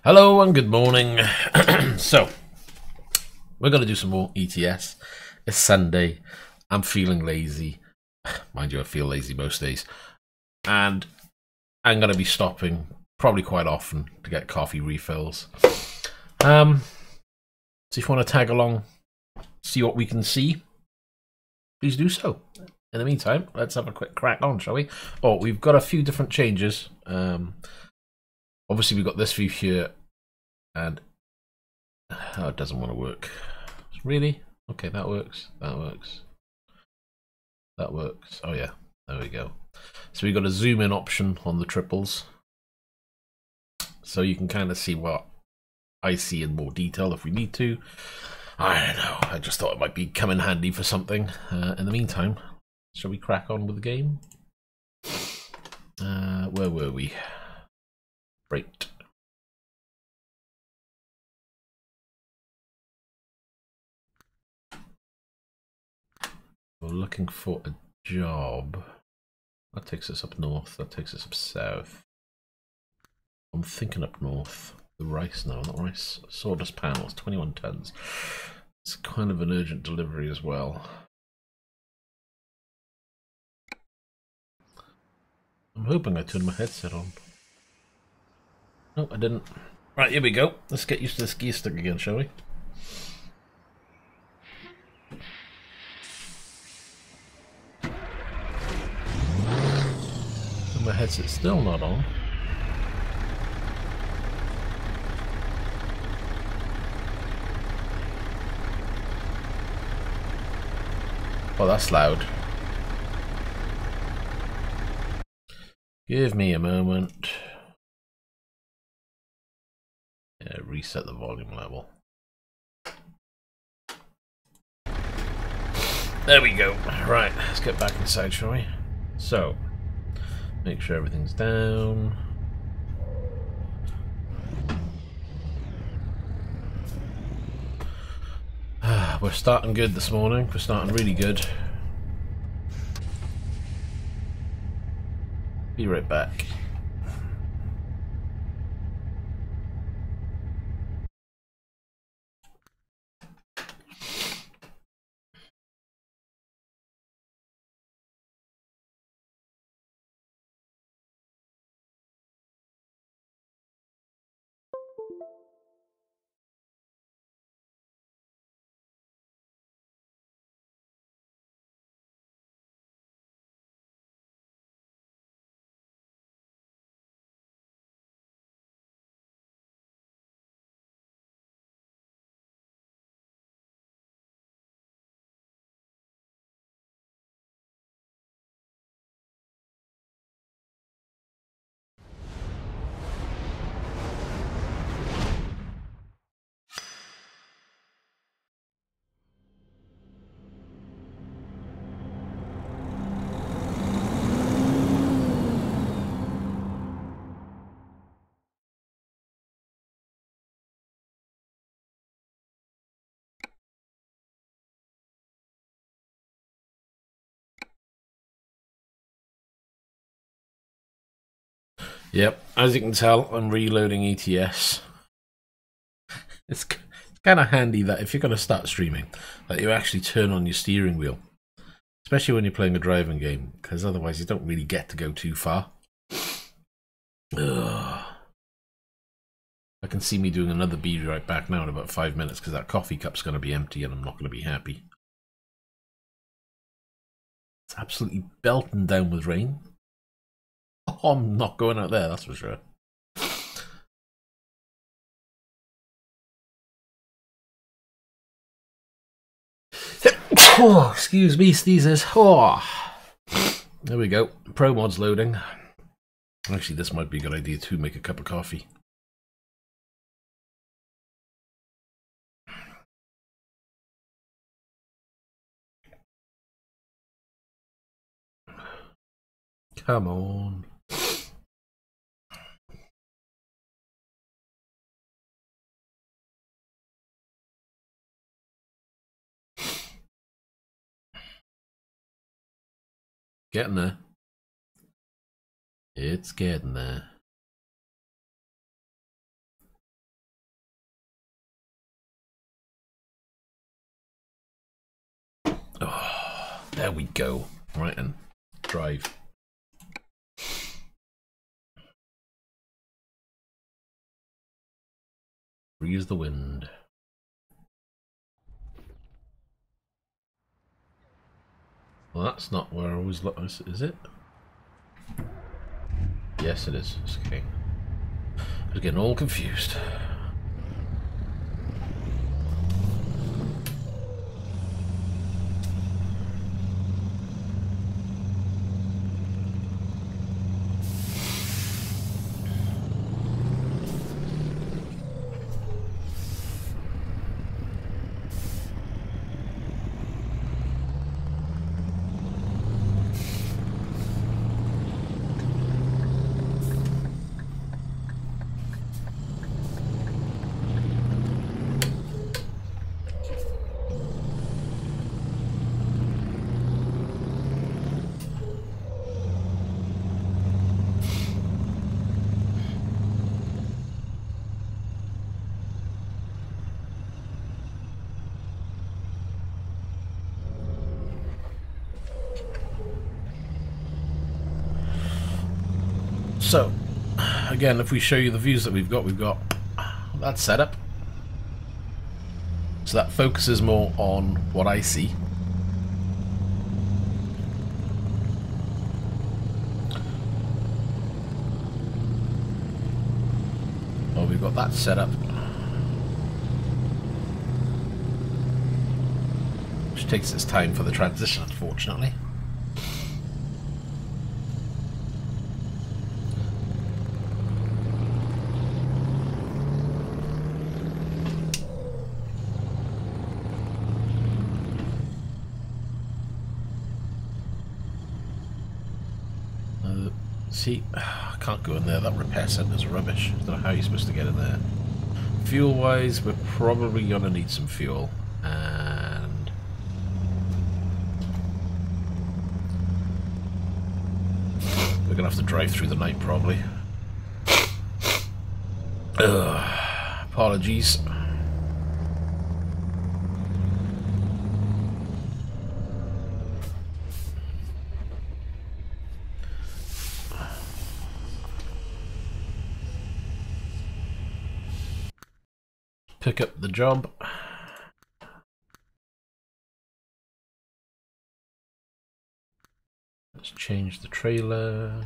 Hello and good morning. So, we're going to do some more ETS. It's Sunday. I'm feeling lazy. Mind you, I feel lazy most days. And I'm going to be stopping probably quite often to get coffee refills. So if you want to tag along, see what we can see, please do so. In the meantime, let's have a quick crack on, shall we? Oh, we've got a few different changes. Obviously, we've got this view here, and it doesn't want to work. Really? Okay, that works. That works. That works. Oh yeah, there we go. So we've got a zoom in option on the triples, so you can kind of see what I see in more detail if we need to. I don't know. I just thought it might be come in handy for something. In the meantime, shall we crack on with the game? Where were we? Right. We're looking for a job. That takes us up north. That takes us up south. I'm thinking up north. The rice now, not rice. Sawdust panels, 21 tons. It's kind of an urgent delivery as well. I'm hoping I turned my headset on. No, I didn't. Right, here we go. Let's get used to this gear stick again, shall we? And my headset's still not on. Oh, that's loud. Give me a moment. Yeah, reset the volume level. There we go. Right, let's get back inside, shall we? So, make sure everything's down. We're starting good this morning. We're starting really good. Be right back. Yep, as you can tell, I'm reloading ETS. It's kind of handy that if you're going to start streaming, that you actually turn on your steering wheel. Especially when you're playing a driving game, because otherwise you don't really get to go too far. Ugh. I can see me doing another bead right back now in about 5 minutes, because that coffee cup's going to be empty and I'm not going to be happy. It's absolutely belting down with rain. Oh, I'm not going out there, that's for sure. Oh, excuse me, sneezes. Oh. There we go. Pro mod's loading. Actually, this might be a good idea to make a cup of coffee. Come on. Getting there. It's getting there. There we go. Right, and drive. Freeze the wind. Well, that's not where I always look. Is it? Yes, it is. It's okay. I was getting all confused. So, again, if we show you the views that we've got that setup. So that focuses more on what I see. Oh, we've got that setup, which takes its time for the transition, unfortunately. See, I can't go in there. That repair center's rubbish. I don't know how you're supposed to get in there. Fuel-wise, we're probably going to need some fuel. And we're going to have to drive through the night, probably. Apologies. Pick up the job. Let's change the trailer.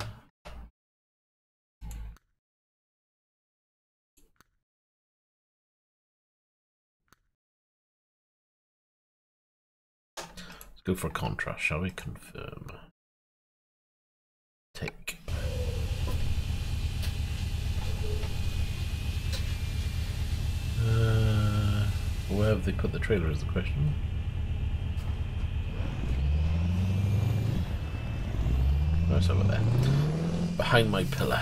Let's go for a contrast, shall we? Confirm. Take. Where have they put the trailer is the question. Oh, it's over there. Behind my pillar.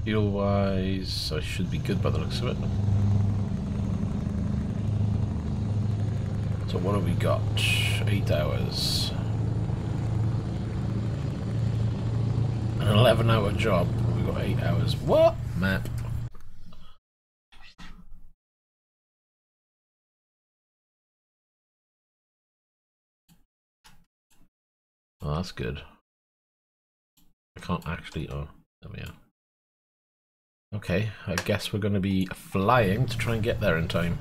Fuel wise, I should be good by the looks of it. So what have we got? 8 hours. An 11-hour job. We've got 8 hours. What? Map. Oh, that's good. I can't actually... Oh, there we are. Okay, I guess we're going to be flying to try and get there in time.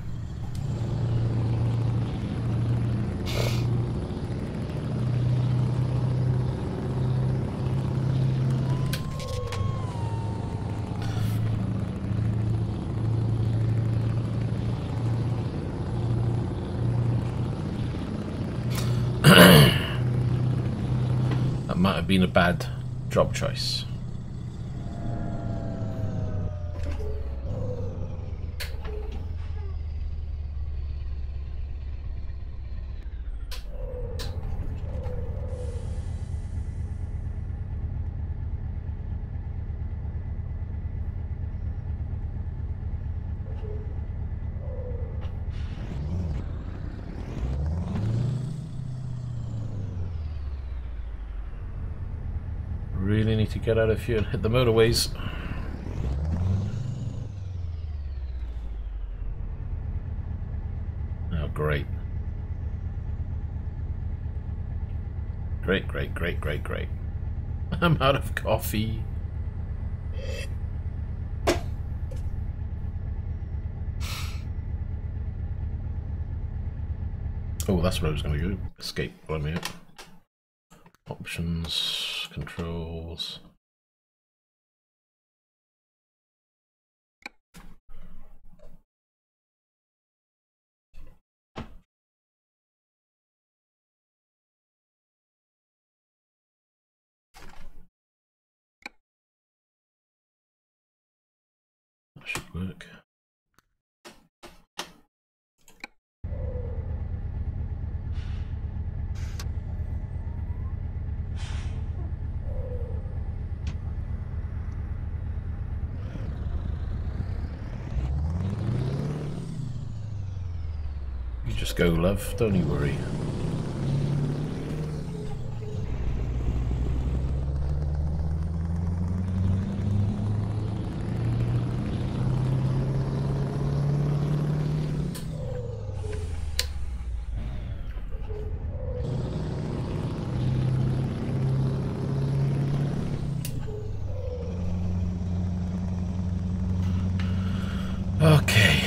That might have been a bad drop choice. Really need to get out of here and hit the motorways. Oh, great. Great, great, great, great, great. I'm out of coffee. Oh, that's where I was going to go. Escape, let me out. Options, controls. That should work. You just go, love, don't you worry. Okay.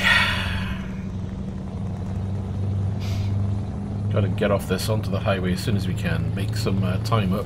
Gotta get off this onto the highway as soon as we can. Make some time up.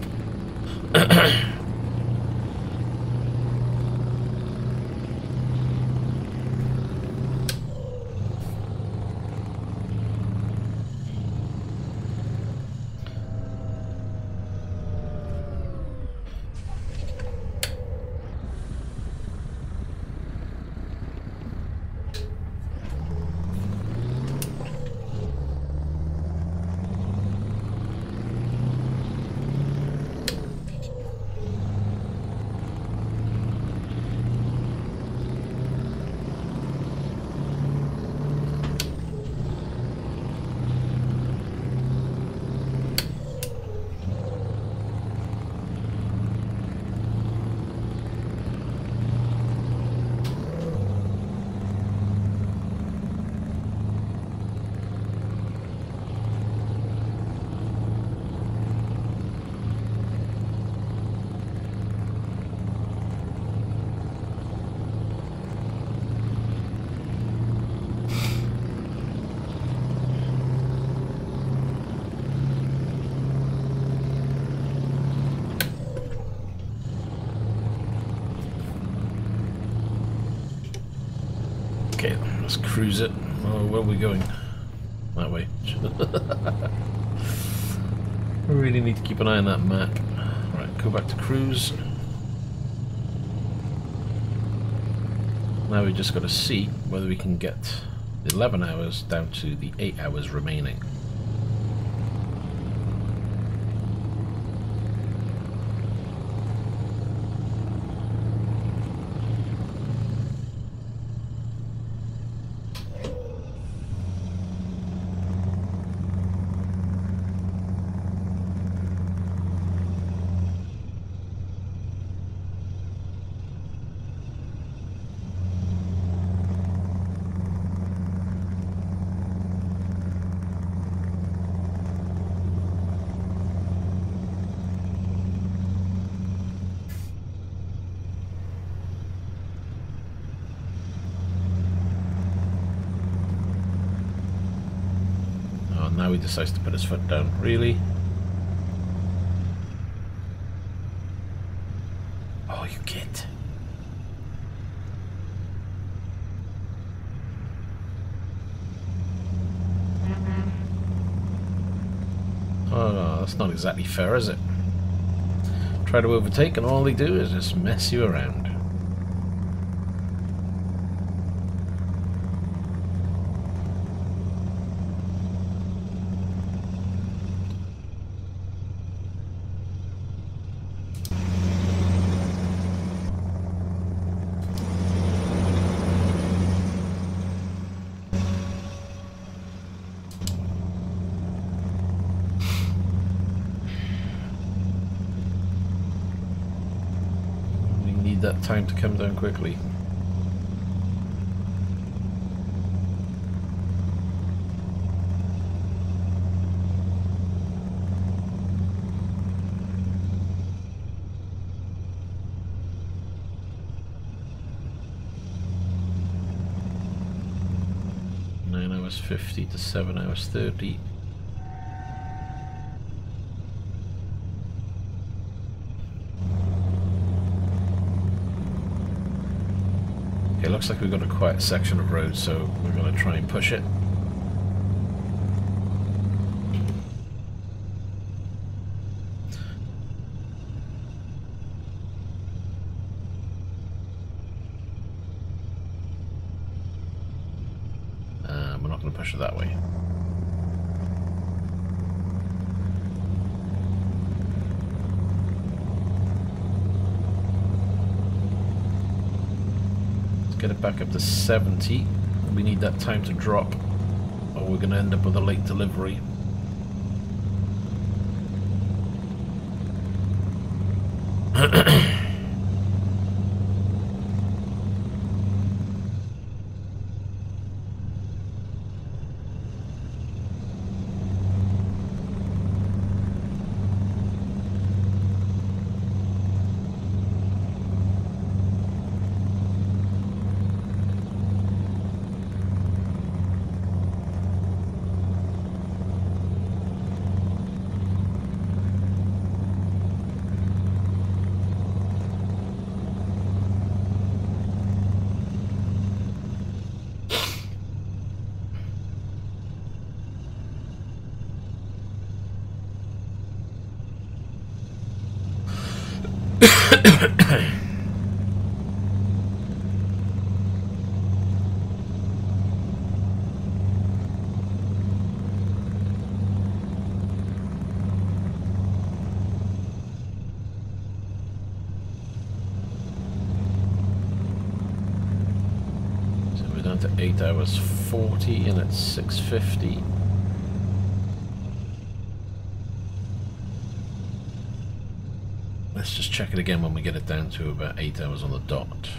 Okay, let's cruise it. Oh, where are we going? That way. I really need to keep an eye on that map. Right, go back to cruise. Now we just got to see whether we can get the 11 hours down to the 8 hours remaining. now he decides to put his foot down. Really? Oh, you git. Oh, that's not exactly fair, is it? Try to overtake and all they do is just mess you around. That time to come down quickly. Hours 50 to 7 hours 30. Okay, looks like we've got a quiet section of road, so we're going to try and push it. We're not going to push it that way. Get it back up to 70. We need that time to drop, or we're going to end up with a late delivery. To 8 hours 40 and it's 6:50. Let's just check it again when we get it down to about 8 hours on the dot.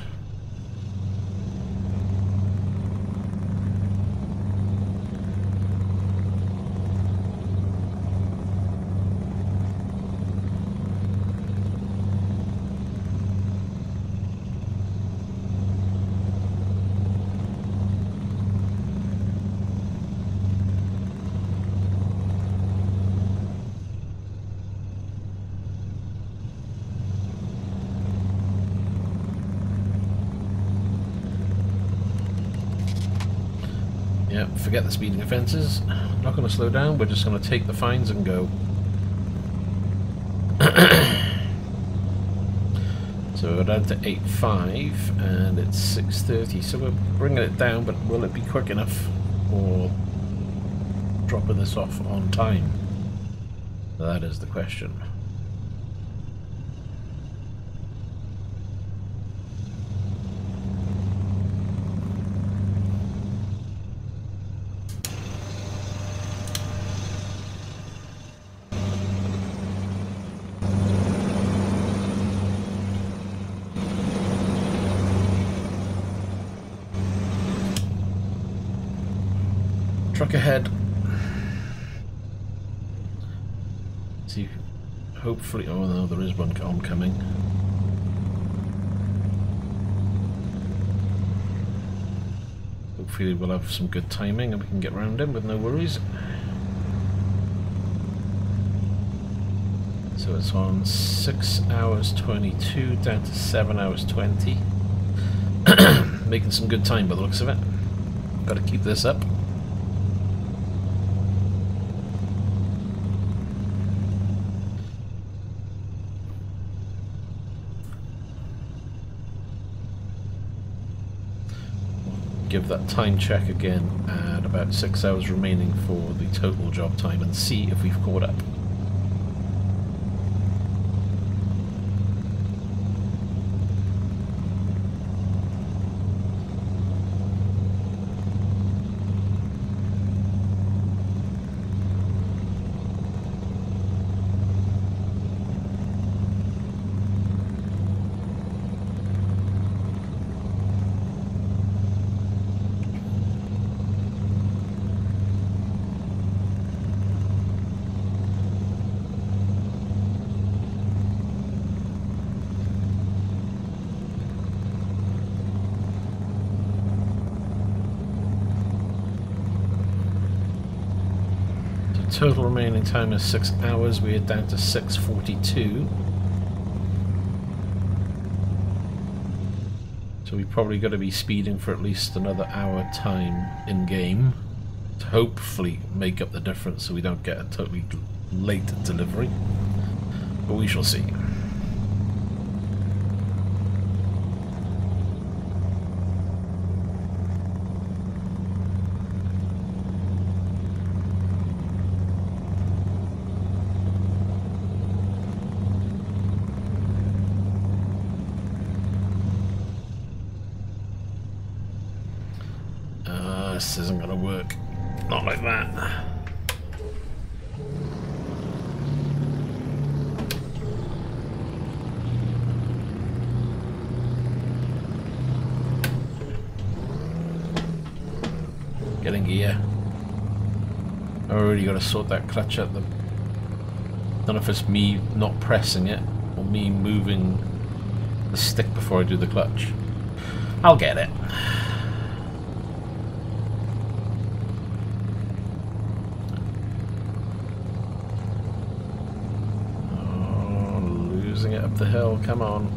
Yeah, forget the speeding offences. Not going to slow down, we're just going to take the fines and go. So we're down to 8.5 and it's 6:30, so we're bringing it down, but will it be quick enough or dropping this off on time? That is the question. Truck ahead. See, hopefully. Oh no, there is one oncoming. Hopefully, we'll have some good timing and we can get round him with no worries. So it's on 6 hours 22 down to 7 hours 20. Making some good time by the looks of it. Got to keep this up. Give that time check again at about 6 hours remaining for the total job time and see if we've caught up. Total remaining time is 6 hours. We are down to 6:42. So we probably got to be speeding for at least another hour time in game to hopefully make up the difference so we don't get a totally late delivery. But we shall see. This isn't going to work. Not like that. Getting gear. I already got to sort that clutch out. Don't know if it's me not pressing it or me moving the stick before I do the clutch. I'll get it. Up the hill, come on.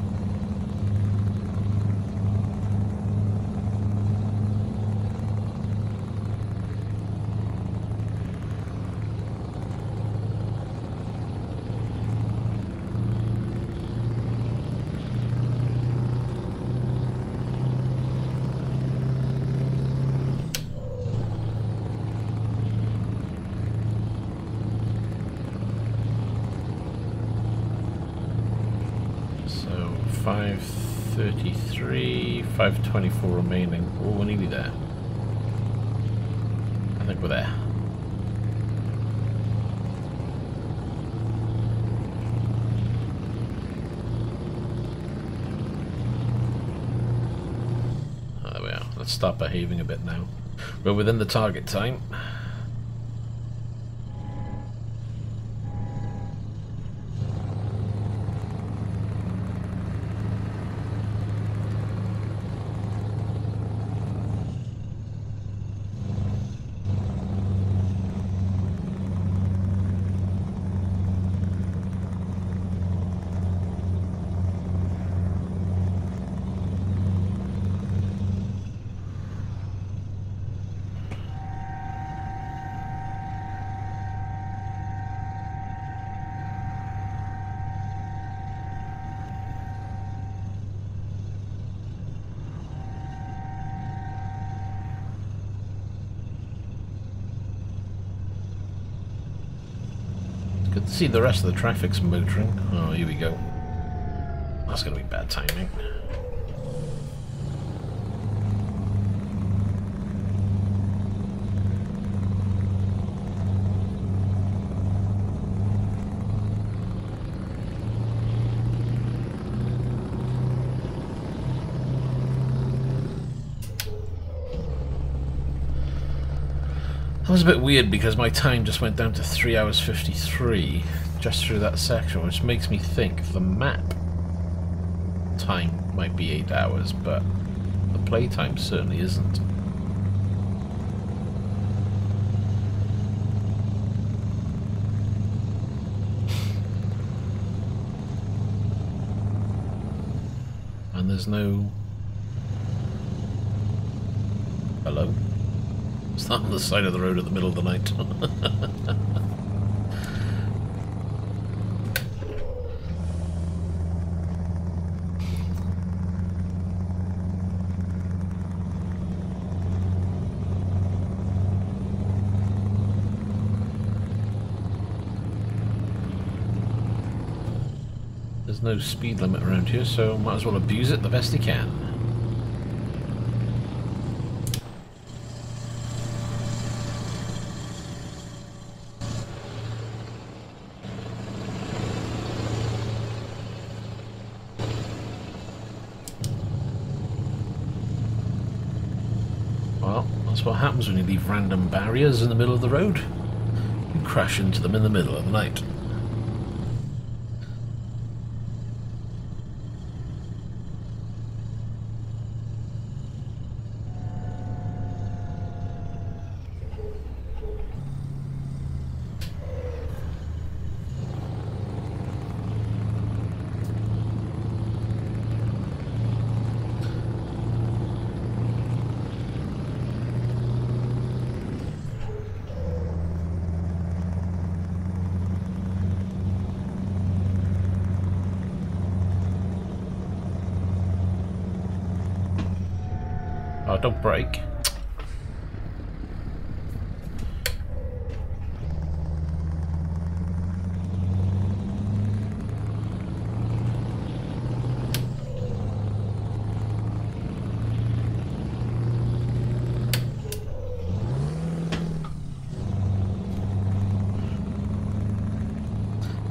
So 5:33, 5:24 remaining. Oh, we're nearly there. I think we're there. Oh, there we are. Let's start behaving a bit now. We're within the target time. Good to see the rest of the traffic's motoring. Oh, here we go. That's going to be bad timing. That was a bit weird because my time just went down to 3 hours 53 just through that section, which makes me think the map time might be 8 hours, but the play time certainly isn't. there's no... Hello? It's not on the side of the road at the middle of the night. There's no speed limit around here, so might as well abuse it the best you can. Well, that's what happens when you leave random barriers in the middle of the road. You crash into them in the middle of the night. Oh, don't break.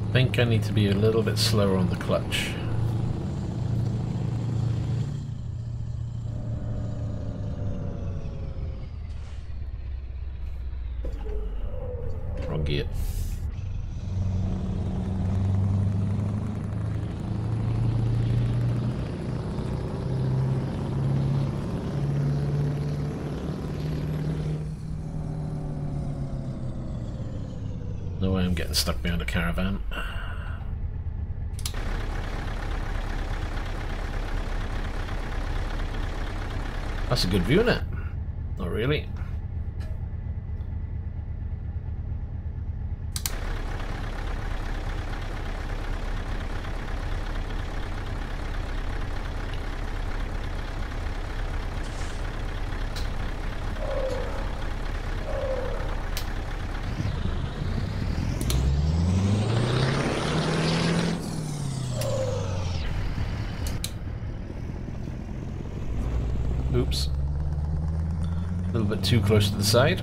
I think I need to be a little bit slower on the clutch. Wrong gear. No way I'm getting stuck behind a caravan. That's a good view, isn't it? Not really. Oops. A little bit too close to the side.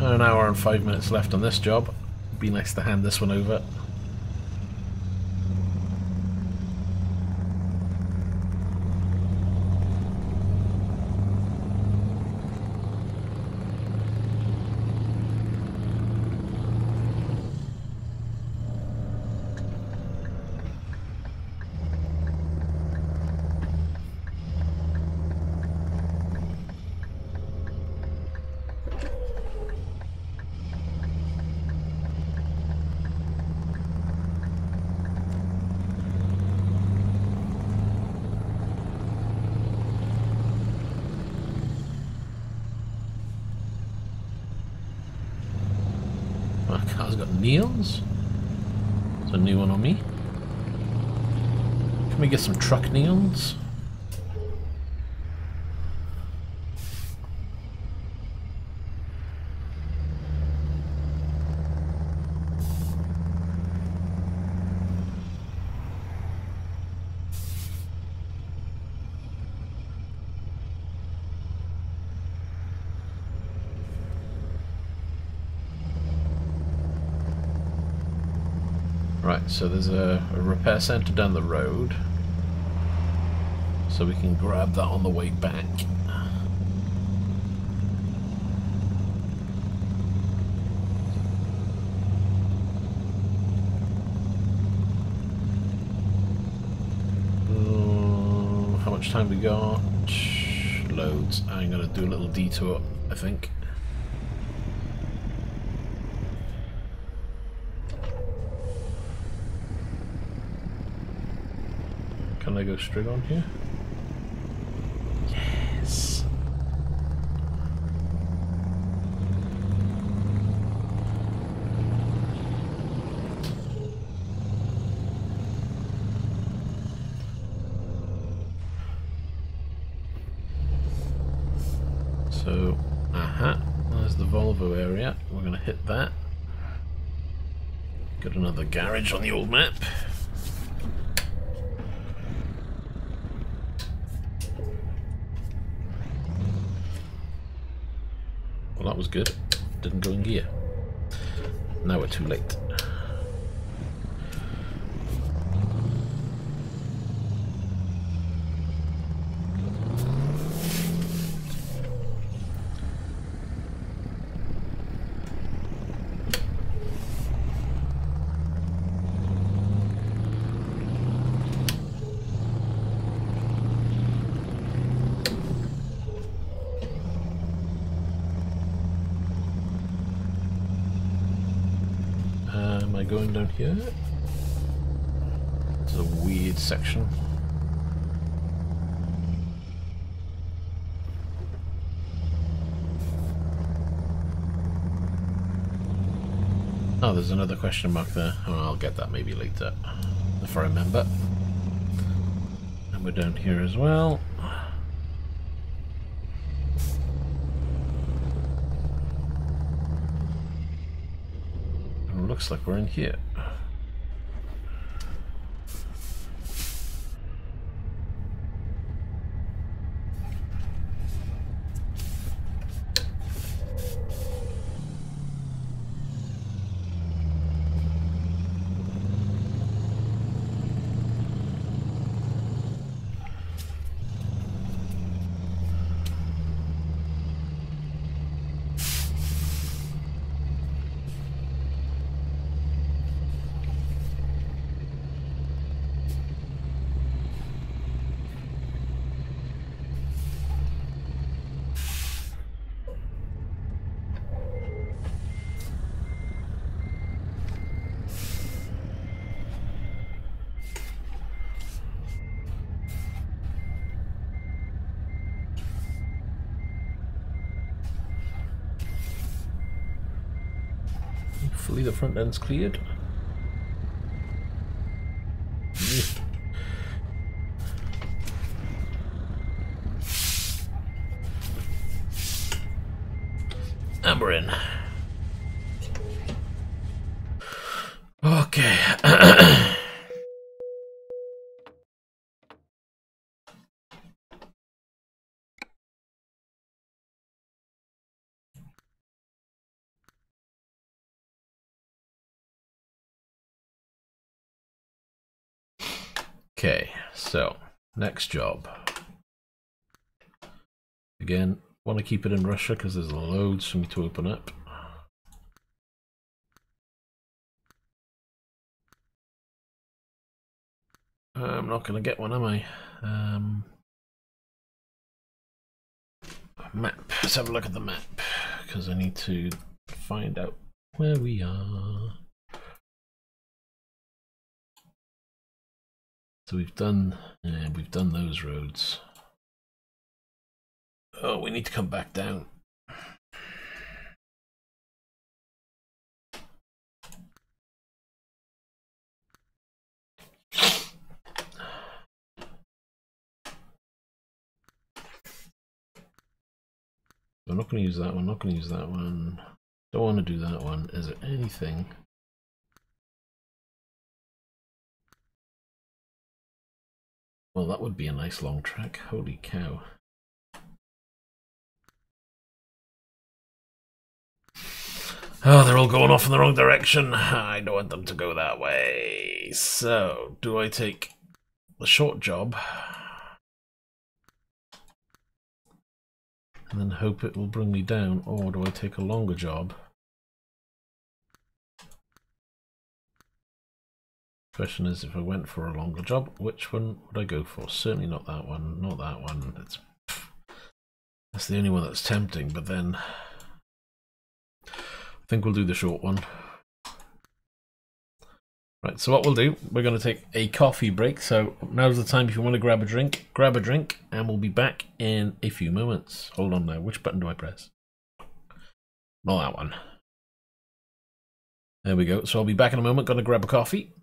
An hour and 5 minutes left on this job. Be nice to hand this one over. My car's got neons. There's a new one on me. Can we get some truck neons? Right, so there's a repair centre down the road, so we can grab that on the way back. How much time we got? Loads. I'm gonna do a little detour, I think. Can I go straight on here? Yes. So, there's the Volvo area. We're going to hit that. Got another garage on the old map. Well, that was good. Didn't go in gear. Now we're too late. Going down here. It's a weird section. Oh, there's another question mark there. Oh, I'll get that maybe later, if I remember. And we're down here as well. Looks like we're in here. Hopefully the front end's cleared. And we're in. Okay. Okay, so next job. Again, want to keep it in Russia because there's loads for me to open up. I'm not going to get one, am I? Map. Let's have a look at the map because I need to find out where we are. So we've done those roads. Oh, we need to come back down. I'm not going to use that one, not going to use that one. Don't want to do that one. Is there anything? Well, that would be a nice long track. Holy cow. Oh, they're all going off in the wrong direction. I don't want them to go that way. So, do I take the short job and then hope it will bring me down, or do I take a longer job? Question is, if I went for a longer job, which one would I go for? Certainly not that one, not that one. That's the only one that's tempting, but then I think we'll do the short one. Right, so what we'll do, we're going to take a coffee break. So now's the time if you want to grab a drink, and we'll be back in a few moments. Hold on now, which button do I press? Not that one. There we go. So I'll be back in a moment, going to grab a coffee.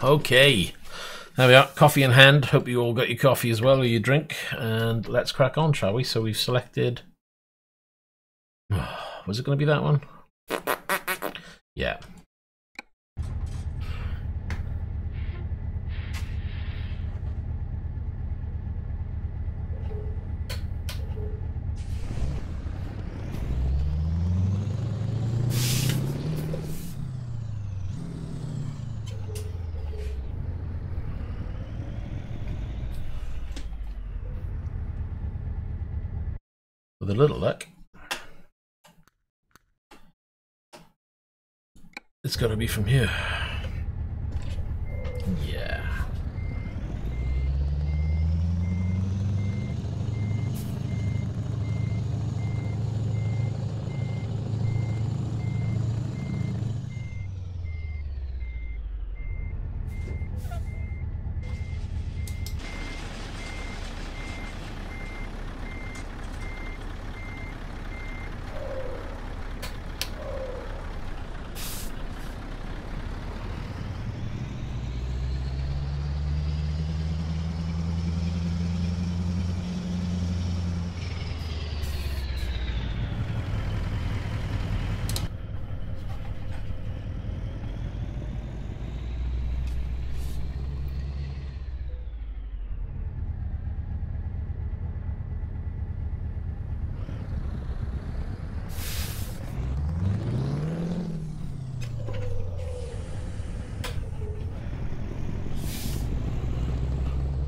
Okay, there we are, coffee in hand. Hope you all got your coffee as well, or your drink, and let's crack on, shall we? So we've selected, was it going to be that one? Yeah. With a little luck, it's got to be from here. Yeah.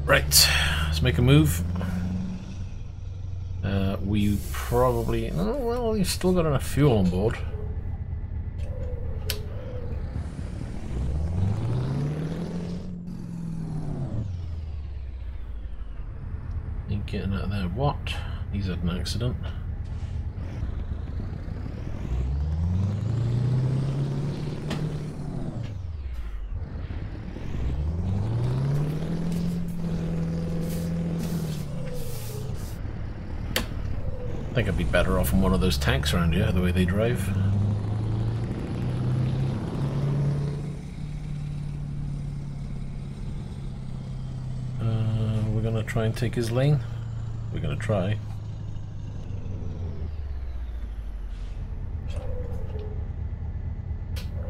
Right, let's make a move. We probably... Oh, well, you've still got enough fuel on board. You getting out of there? What? He's had an accident. I think I'd be better off in one of those tanks around here, the way they drive. try and take his lane? We're going to try.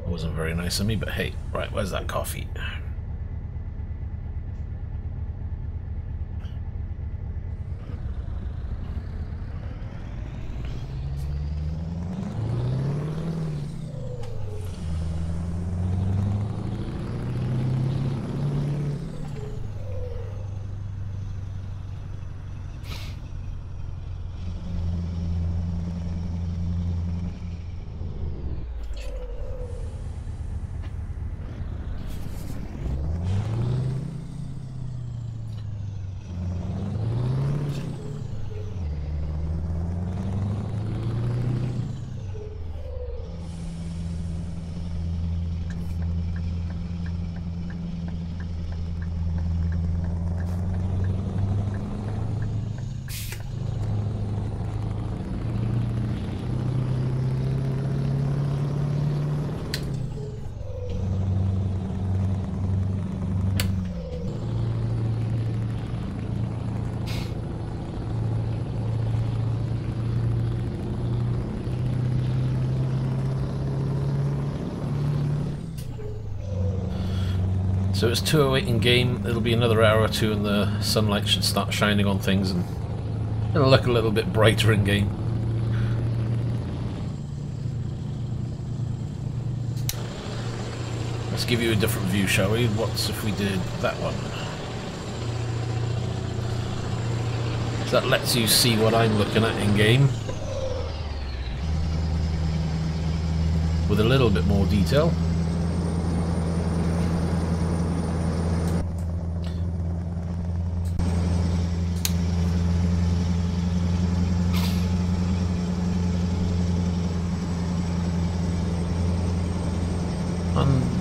Wasn't very nice of me, but hey, right, where's that coffee? So it's 2:08 in game. It'll be another hour or two and the sunlight should start shining on things and it'll look a little bit brighter in game. Let's give you a different view, shall we? What's if we did that one? So that lets you see what I'm looking at in game with a little bit more detail.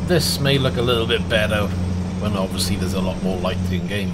This may look a little bit better when obviously there's a lot more light in game.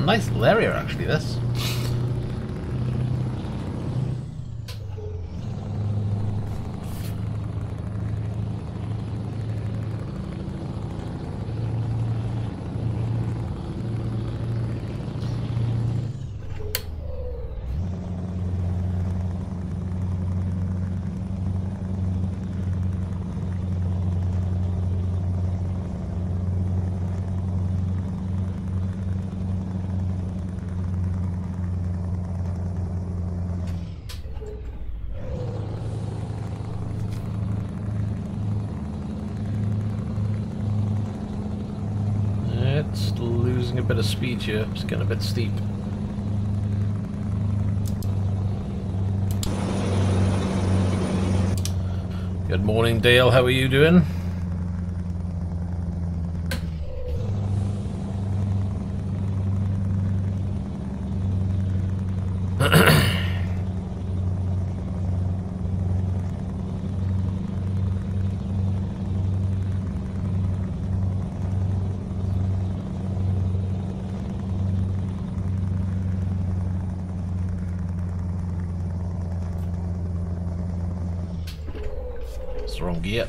Nice little area actually, this. A bit of speed here, it's getting a bit steep. Good morning, Dale, how are you doing? Wrong gear.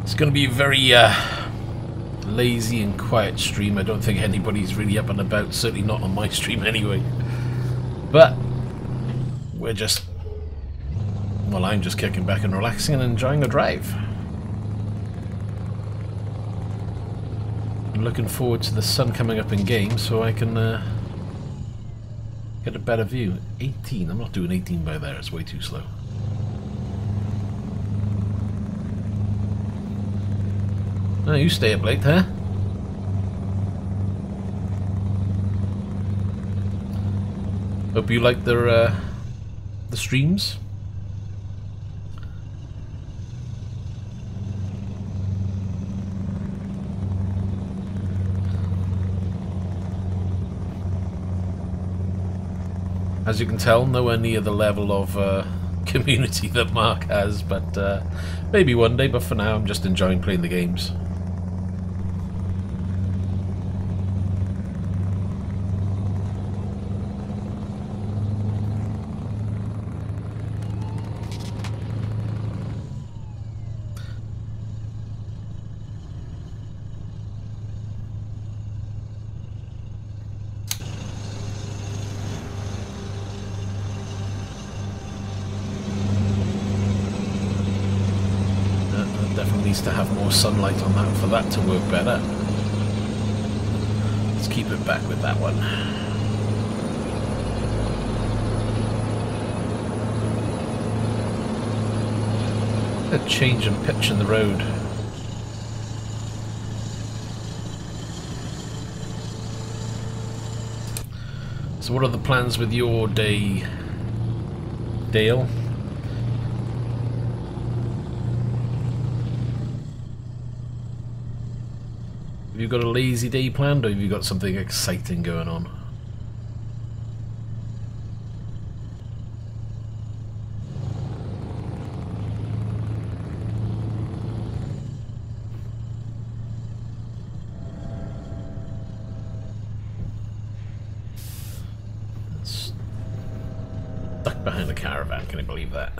It's going to be very lazy and quiet stream. I don't think anybody's really up and about, certainly not on my stream anyway. But we're just, well, I'm just kicking back and relaxing and enjoying a drive. I'm looking forward to the sun coming up in game so I can get a better view. 18, I'm not doing 18 by there, it's way too slow. Oh, you stay up late, huh? Hope you like the streams. As you can tell, nowhere near the level of community that Mark has, but maybe one day, but for now I'm just enjoying playing the games. To have more sunlight on that for that to work better. Let's keep it back with that one. A change in pitch in the road. So what are the plans with your day, Dale? Have you got a lazy day planned, or have you got something exciting going on? Stuck behind a caravan, can you believe that?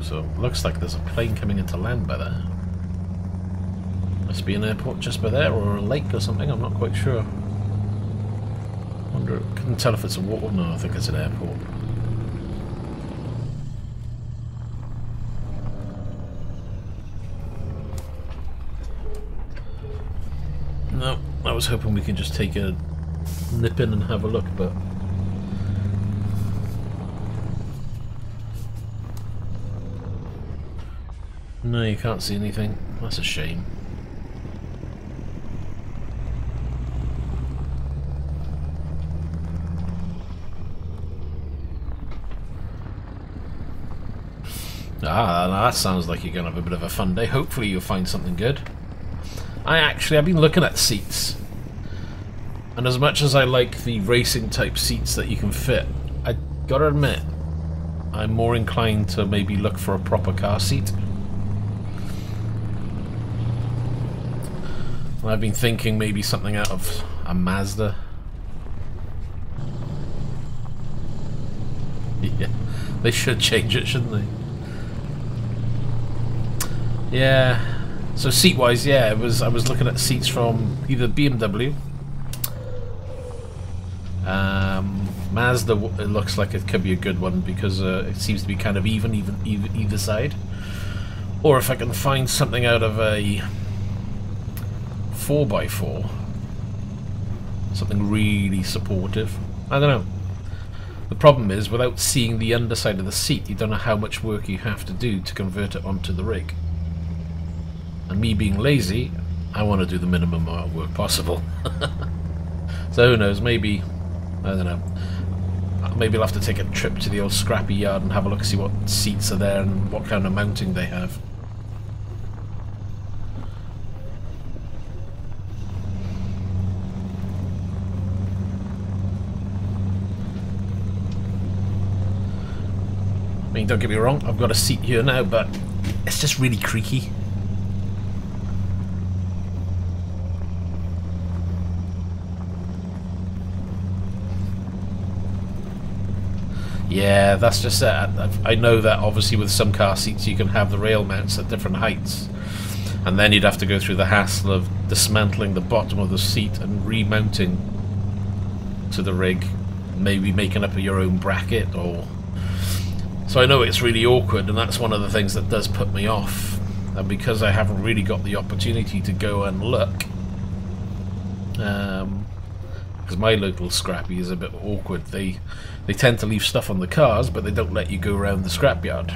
So looks like there's a plane coming into land by there. Must be an airport just by there, or a lake or something, I'm not quite sure. Wonder, couldn't tell if it's a water. No, I think it's an airport. No, I was hoping we could just take a nip in and have a look, but no, you can't see anything. That's a shame. Ah, that sounds like you're going to have a bit of a fun day. Hopefully you'll find something good. I've been looking at seats. And as much as I like the racing type seats that you can fit, I gotta admit, I'm more inclined to maybe look for a proper car seat. I've been thinking maybe something out of a Mazda. Yeah, they should change it, shouldn't they? Yeah. So seat-wise, yeah, I was looking at seats from either BMW, Mazda. It looks like it could be a good one because it seems to be kind of even either side. Or if I can find something out of a 4x4, something really supportive. I don't know. The problem is, without seeing the underside of the seat, you don't know how much work you have to do to convert it onto the rig. And me being lazy, I want to do the minimum amount of work possible. So who knows, maybe, I don't know, maybe I'll have to take a trip to the old scrappy yard and have a look, see what seats are there and what kind of mounting they have. I mean, don't get me wrong, I've got a seat here now, but it's just really creaky. Yeah, that's just it. I know that obviously with some car seats you can have the rail mounts at different heights, and then you'd have to go through the hassle of dismantling the bottom of the seat and remounting to the rig, maybe making up your own bracket or So I know it's really awkward, and that's one of the things that does put me off. And because I haven't really got the opportunity to go and look, because my local scrappy is a bit awkward. They tend to leave stuff on the cars, but they don't let you go around the scrapyard.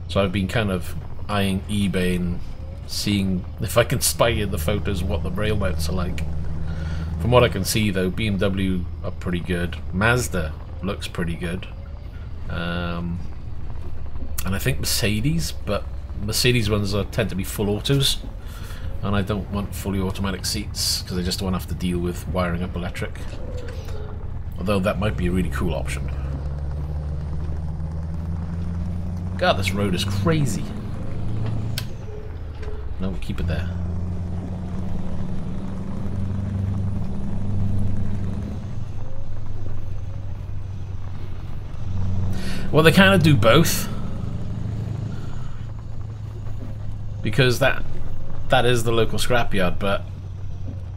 So I've been kind of eyeing eBay and seeing if I can spy in the photos what the rail mounts are like. From what I can see though, BMW are pretty good. Mazda looks pretty good. And I think Mercedes, but Mercedes ones tend to be full autos. And I don't want fully automatic seats because I just don't want to have to deal with wiring up electric. Although that might be a really cool option. God, this road is crazy. No, we'll keep it there. Well, they kind of do both. Because that is the local scrapyard, but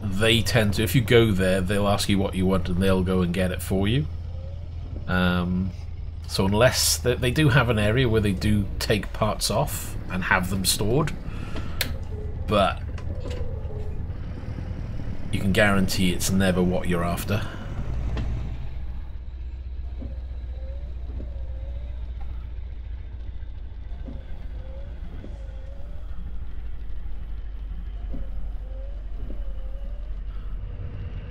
they tend to, if you go there, they'll ask you what you want and they'll go and get it for you. So unless they do have an area where they do take parts off and have them stored, but you can guarantee it's never what you're after.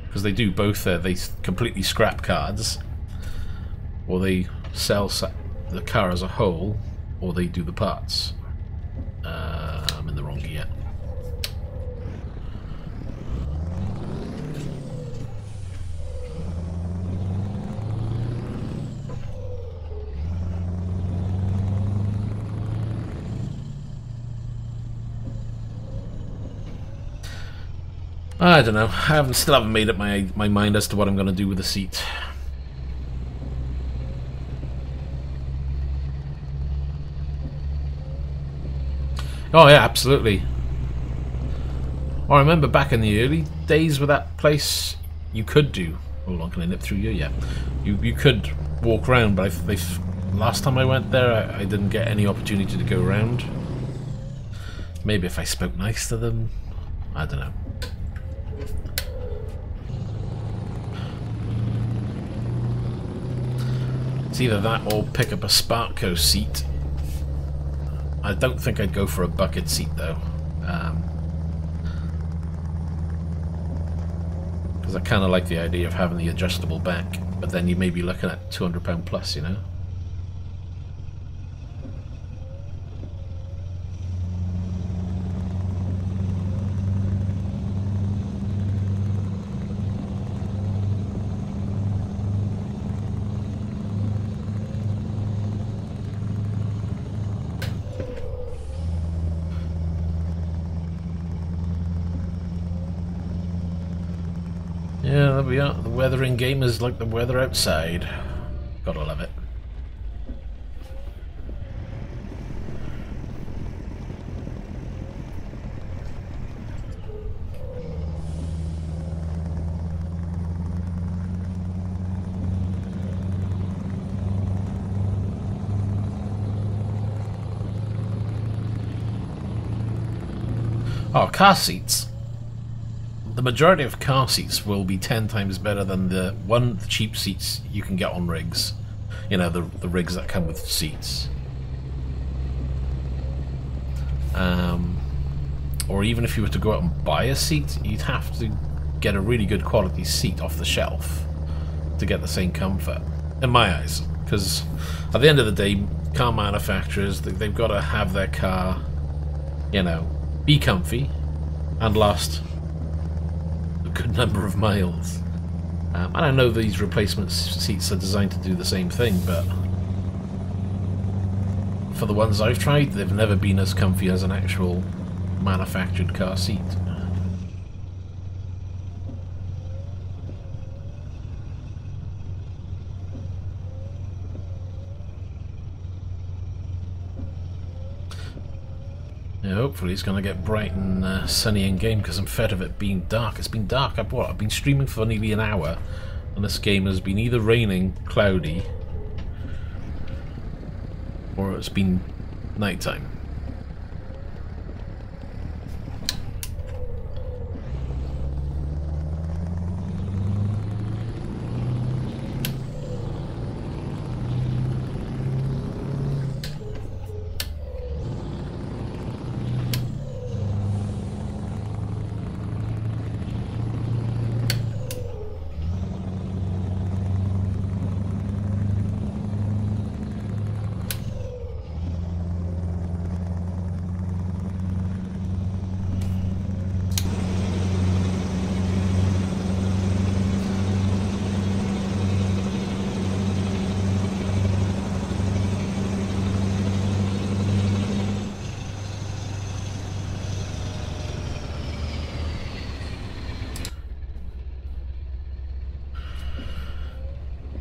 Because they do both there. They completely scrap cards, or they sell the car as a whole, or they do the parts. I'm in the wrong gear. I don't know. I still haven't made up my mind as to what I'm going to do with the seat. Oh yeah, absolutely. I remember back in the early days with that place, you could do. Hold on, can I nip through you? Yeah, you could walk around, but last time I went there, I didn't get any opportunity to go around. Maybe if I spoke nice to them, I don't know. It's either that or pick up a Sparco seat. I don't think I'd go for a bucket seat though, because I kind of like the idea of having the adjustable back, but then you may be looking at £200 plus, you know. Yeah, there we are. The weather in game is like the weather outside. Gotta love it. Oh, car seats. The majority of car seats will be 10 times better than the cheap seats you can get on rigs. You know, the rigs that come with seats. Or even if you were to go out and buy a seat, you'd have to get a really good quality seat off the shelf to get the same comfort, in my eyes. Because at the end of the day, car manufacturers, they've got to have their car, you know, be comfy and last good number of miles. And I know these replacement seats are designed to do the same thing, but for the ones I've tried, they've never been as comfy as an actual manufactured car seat. Yeah, hopefully it's going to get bright and sunny in game, because I'm fed of it being dark. It's been dark. I've been streaming for nearly an hour, and this game has been either raining, cloudy, or it's been nighttime.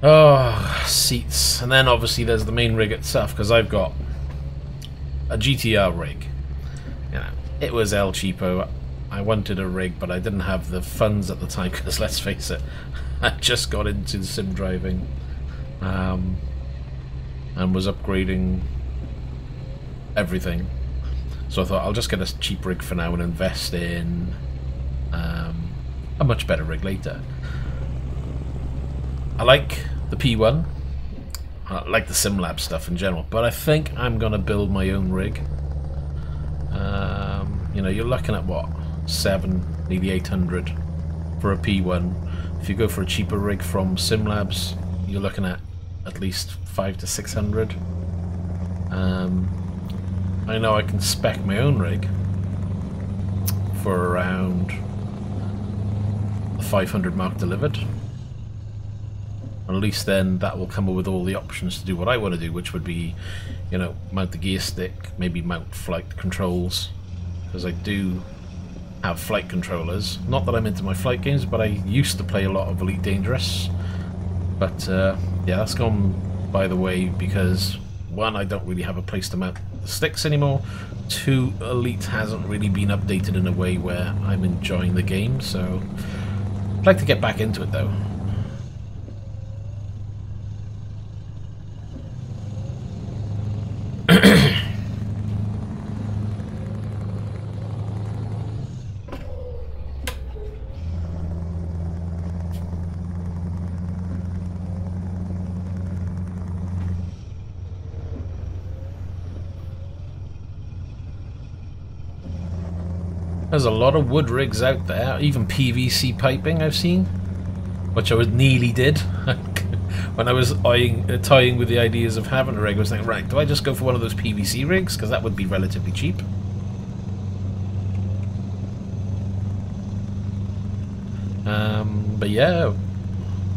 Oh, seats. And then obviously there's the main rig itself, because I've got a GTR rig. You know, it was El Cheapo. I wanted a rig, but I didn't have the funds at the time, because let's face it, I just got into sim driving and was upgrading everything. So I thought I'll just get a cheap rig for now and invest in a much better rig later. I like the P1, I like the SimLab stuff in general, but I think I'm going to build my own rig. You know, you're looking at what, 7, maybe 800 for a P1. If you go for a cheaper rig from SimLabs, you're looking at least 500 to 600. I know I can spec my own rig for around the 500 mark delivered. At least then that will come up with all the options to do what I want to do, which would be, you know, mount the gear stick, maybe mount flight controls, because I do have flight controllers. Not that I'm into my flight games, but I used to play a lot of Elite Dangerous. But yeah, that's gone by the way because, one, I don't really have a place to mount the sticks anymore. 2, Elite hasn't really been updated in a way where I'm enjoying the game, so I'd like to get back into it though. There's a lot of wood rigs out there, even PVC piping I've seen, which I nearly did. When I was toying with the ideas of having a rig, I was thinking, right, do I just go for one of those PVC rigs? Because that would be relatively cheap. But yeah,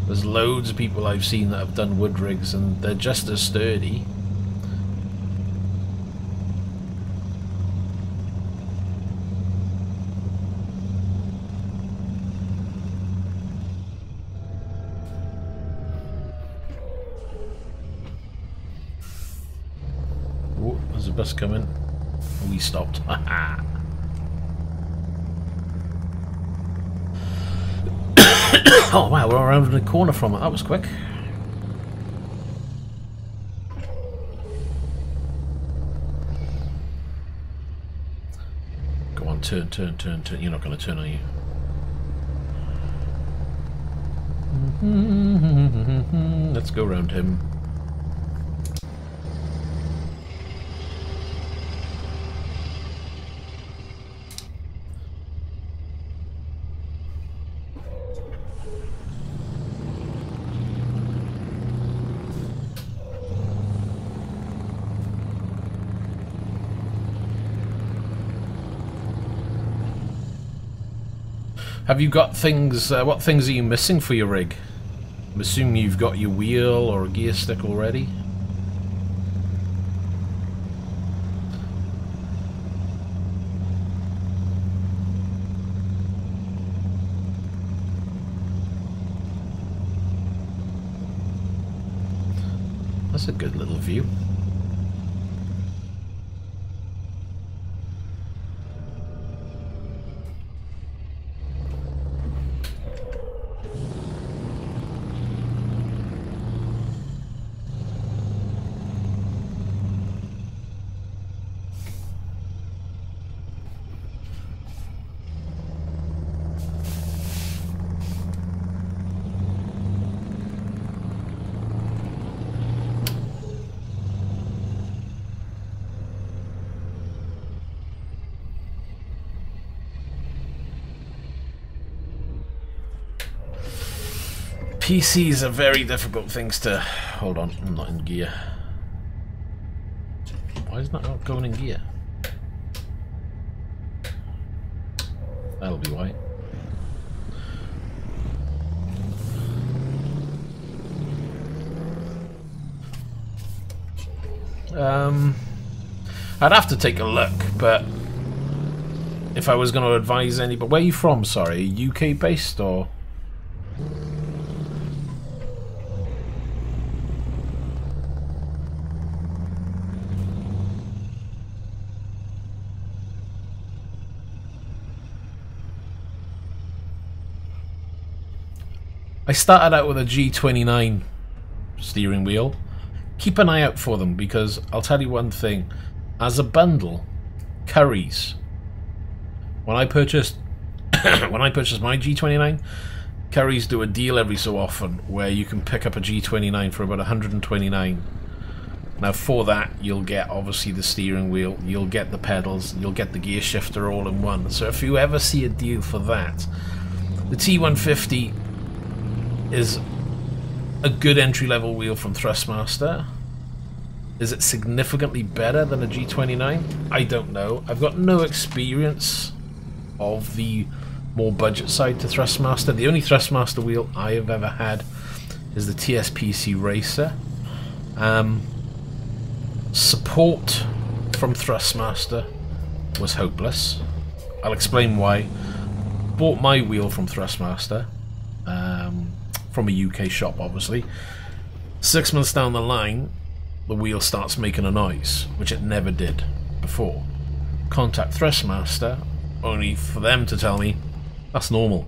there's loads of people I've seen that have done wood rigs and they're just as sturdy. Oh, there's a bus coming. We stopped. Oh wow, we're around the corner from it. That was quick. Go on, turn, turn, turn, turn. You're not going to turn, are you? Let's go around him. Have you got things, what things are you missing for your rig? I'm assuming you've got your wheel or a gear stick already. That's a good little view. PCs are very difficult things to... Hold on, I'm not in gear. Why is that not going in gear? That'll be why. I'd have to take a look, but if I was going to advise anybody... Where are you from, sorry? UK based or... I started out with a G29 steering wheel. Keep an eye out for them, because I'll tell you one thing. As a bundle, Currys. When I purchased my G29, Currys do a deal every so often where you can pick up a G29 for about 129. Now for that you'll get obviously the steering wheel, you'll get the pedals, you'll get the gear shifter all in one. So if you ever see a deal for that, the T150 is a good entry-level wheel from Thrustmaster. Is it significantly better than a G29? I don't know. I've got no experience of the more budget side to Thrustmaster. The only Thrustmaster wheel I have ever had is the TSPC Racer. Support from Thrustmaster was hopeless. I'll explain why. Bought my wheel from Thrustmaster. From a UK shop, obviously. 6 months down the line, the wheel starts making a noise, which it never did before. Contact Thrustmaster, only for them to tell me that's normal.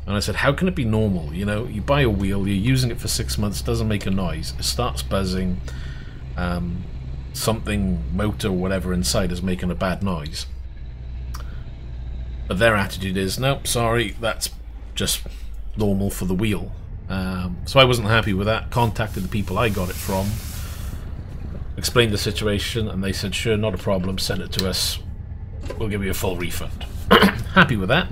And I said, how can it be normal? You know, you buy a wheel, you're using it for 6 months, doesn't make a noise, it starts buzzing, something, motor or whatever inside is making a bad noise. But their attitude is, nope, sorry, that's just normal for the wheel. So I wasn't happy with that. Contacted the people I got it from, explained the situation, and they said sure, not a problem, send it to us, we'll give you a full refund. Happy with that,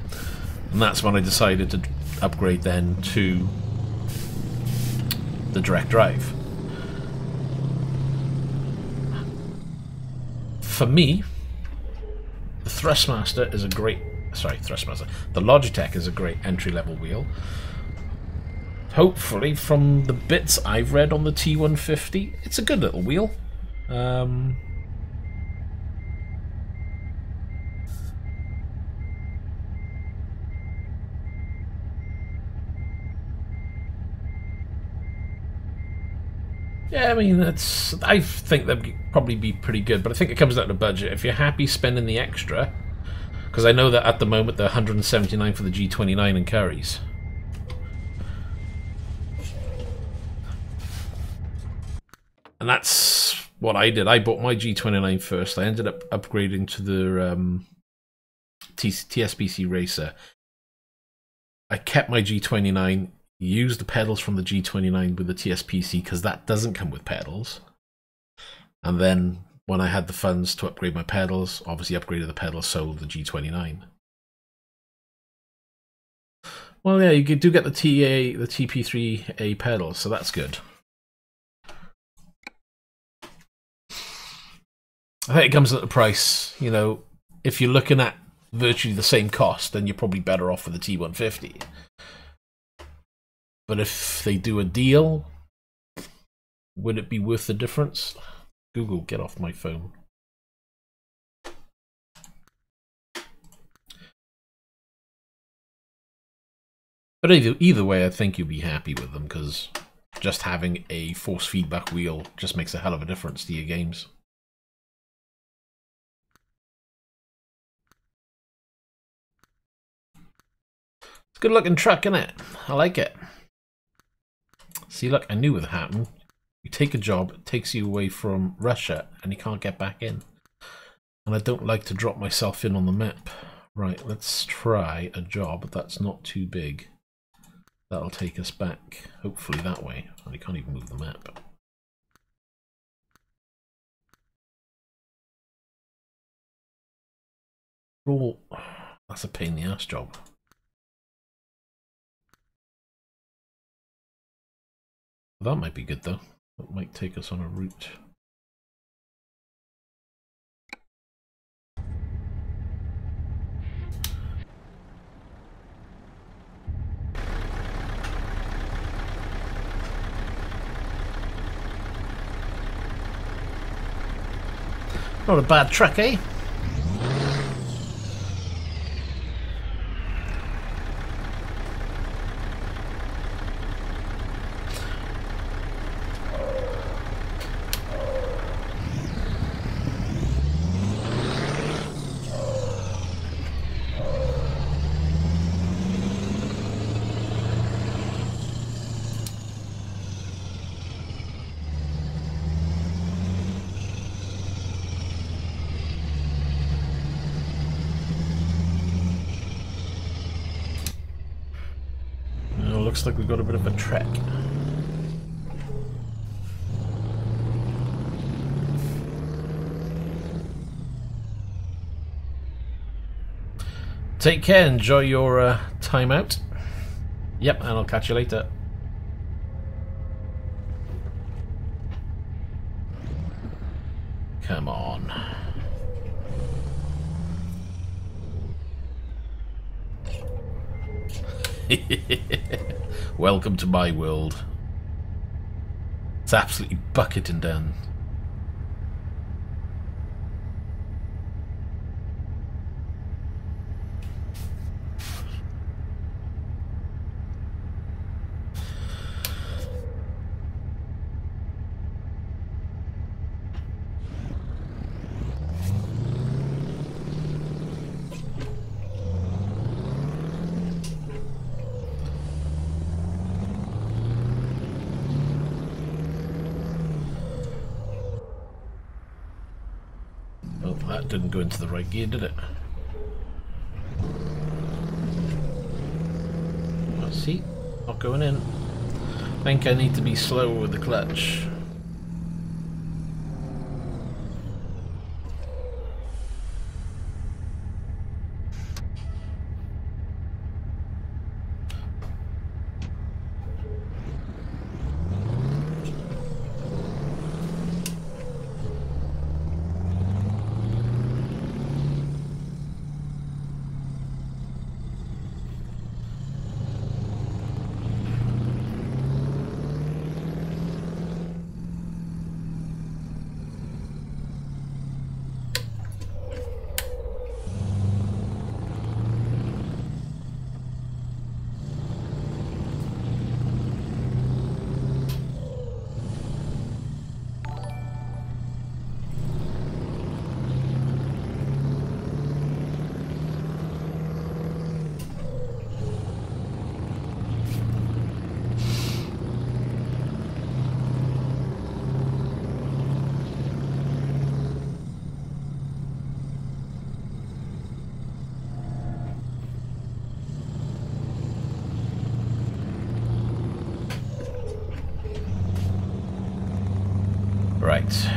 and that's when I decided to upgrade then to the direct drive. For me, the Thrustmaster is a great... Sorry, Thrustmaster. The Logitech is a great entry-level wheel. Hopefully, from the bits I've read on the T150, it's a good little wheel. Yeah, I mean, I think that'd probably be pretty good, but I think it comes down to budget. If you're happy spending the extra, because I know that at the moment they're 179 for the G29 and Currys. And that's what I did. I bought my G29 first. I ended up upgrading to the TSPC Racer. I kept my G29, used the pedals from the G29 with the TSPC because that doesn't come with pedals. And then when I had the funds to upgrade my pedals, obviously upgraded the pedals, sold the G29. Well, yeah, you do get the TP3A pedals, so that's good. I think it comes at the price, you know, if you're looking at virtually the same cost, then you're probably better off with the T150. But if they do a deal, would it be worth the difference? Google, get off my phone. But either way, I think you'll be happy with them, because just having a force feedback wheel just makes a hell of a difference to your games. It's a good looking truck, isn't it? I like it. See, look, I knew it would happen. You take a job, it takes you away from Russia, and you can't get back in. And I don't like to drop myself in on the map. Right, let's try a job that's not too big. That'll take us back, hopefully that way. And I can't even move the map. Oh, that's a pain in the ass job. That might be good though. That might take us on a route. Not a bad truck, eh? Looks like we've got a bit of a trek. Take care, enjoy your time out. Yep, and I'll catch you later. Come on. Welcome to my world. It's absolutely bucketing down. That didn't go into the right gear, did it? Let's see, not going in. I think I need to be slow with the clutch. Right,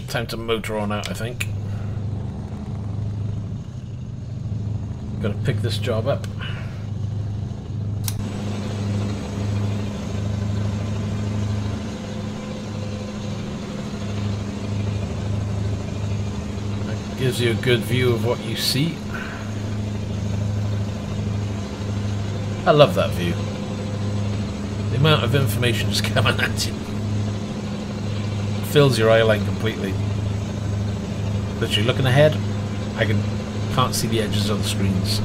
time to motor on out, I think. Gotta pick this job up. That gives you a good view of what you see. I love that view. The amount of information just coming at you. Fills your eye line completely. Literally looking ahead, I can't see the edges of the screens.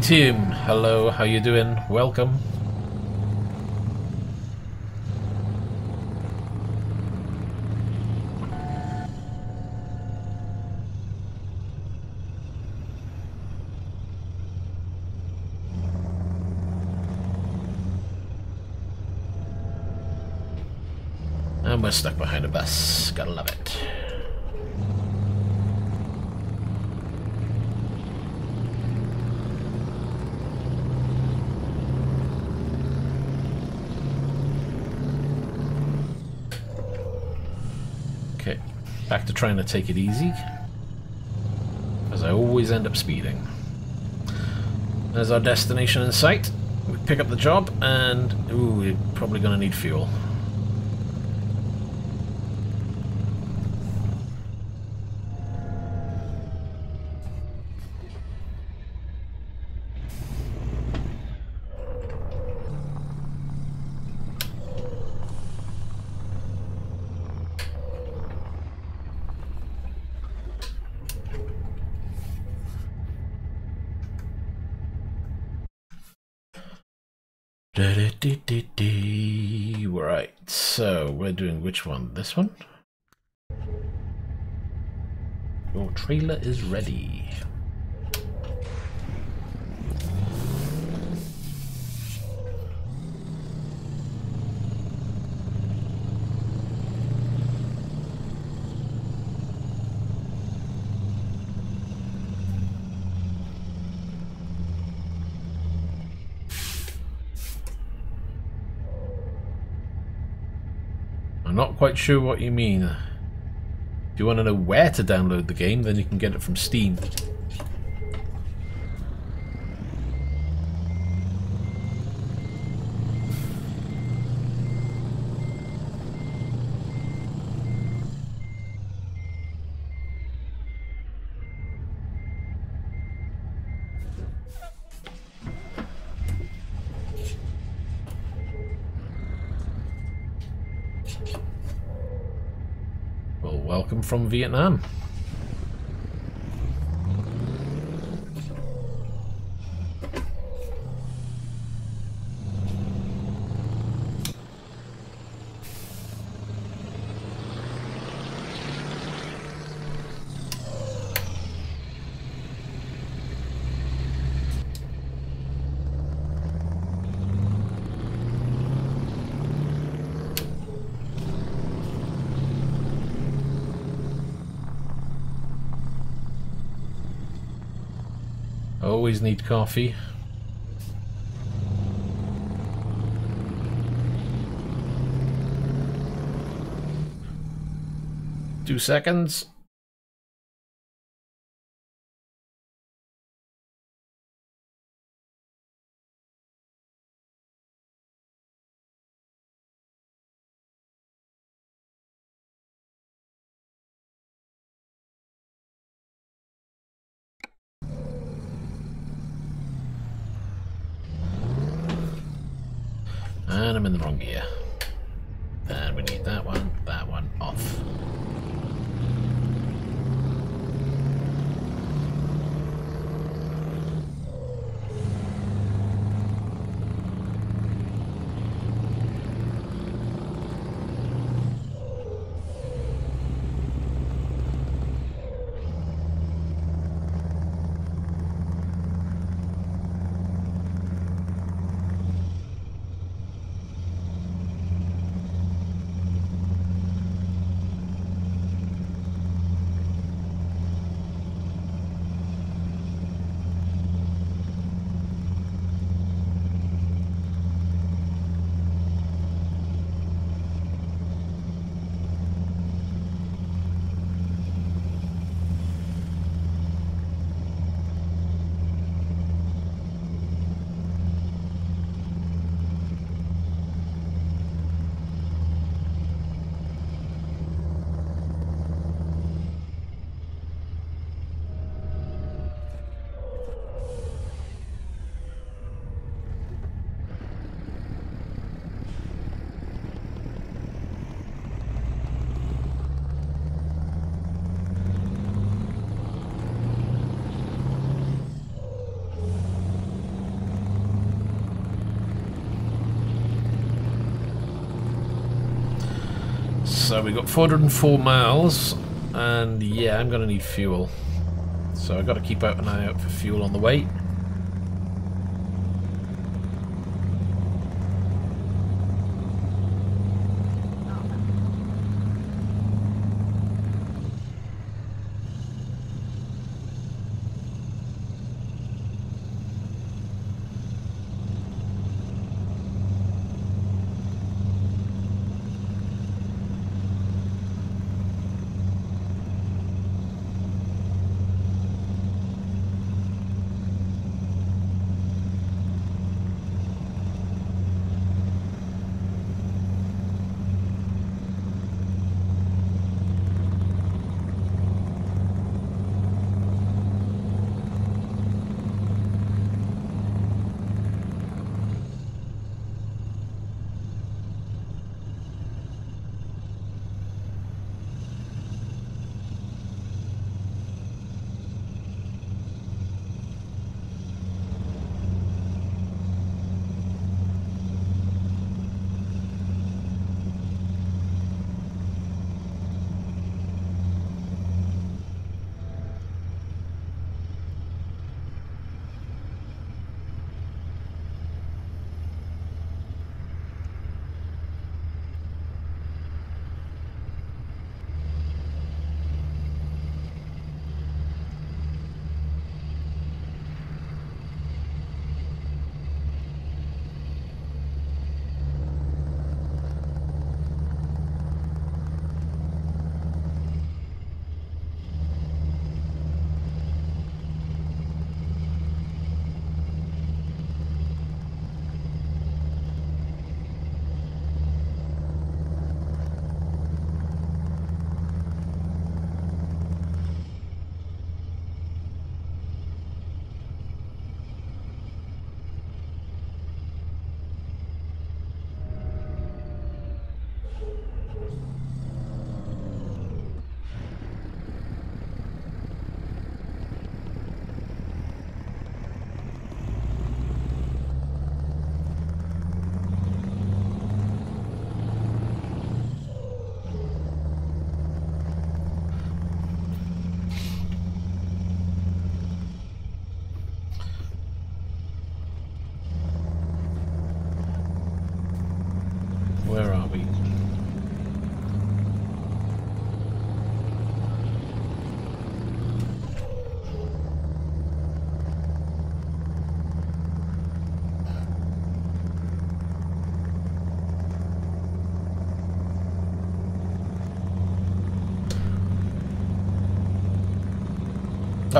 Team, hello, how you doing? Welcome. And we're stuck behind a bus. Gotta love it. Okay, back to trying to take it easy, as I always end up speeding. There's our destination in sight. We pick up the job, and ooh, we're probably going to need fuel. Right, so we're doing which one? This one? Your trailer is ready. I'm not quite sure what you mean. If you want to know where to download the game, then you can get it from Steam. Well, welcome from Vietnam. Always need coffee. Two seconds. And I'm in the wrong gear. And we need that one off. So we got 404 miles, and yeah, I'm gonna need fuel. So I've got to keep an eye out for fuel on the way.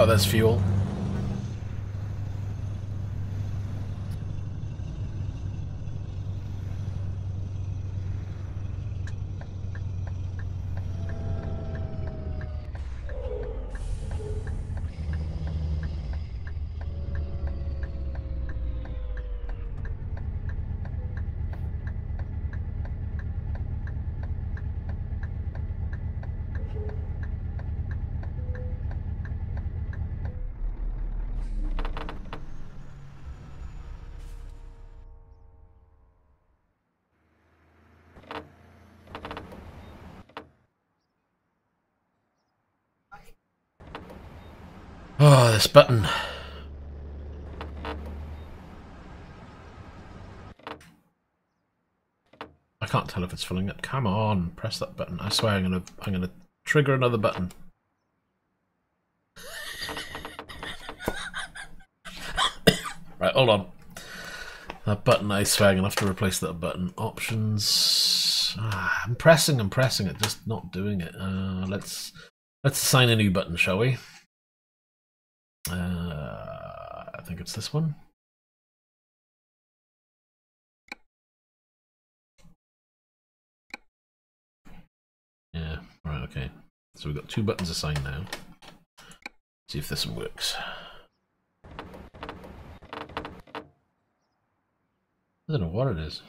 Oh, there's fuel. Oh, this button. I can't tell if it's filling up. Come on, press that button. I swear I'm gonna trigger another button. Right, hold on. That button, I swear I'm gonna have to replace that button. Options. I'm pressing, it, just not doing it. Let's assign a new button, shall we? I think it's this one. Yeah, right, okay. So we've got 2 buttons assigned now. See if this one works. I don't know what it is.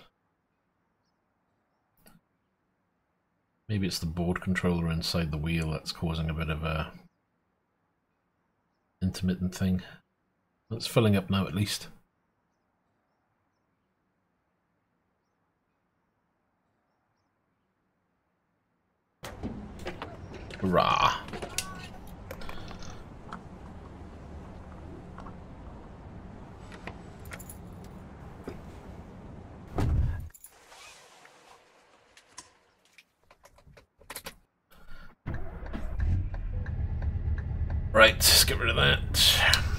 Maybe it's the board controller inside the wheel that's causing a bit of a intermittent thing. It's filling up now at least. Hurrah! Right, let's get rid of that.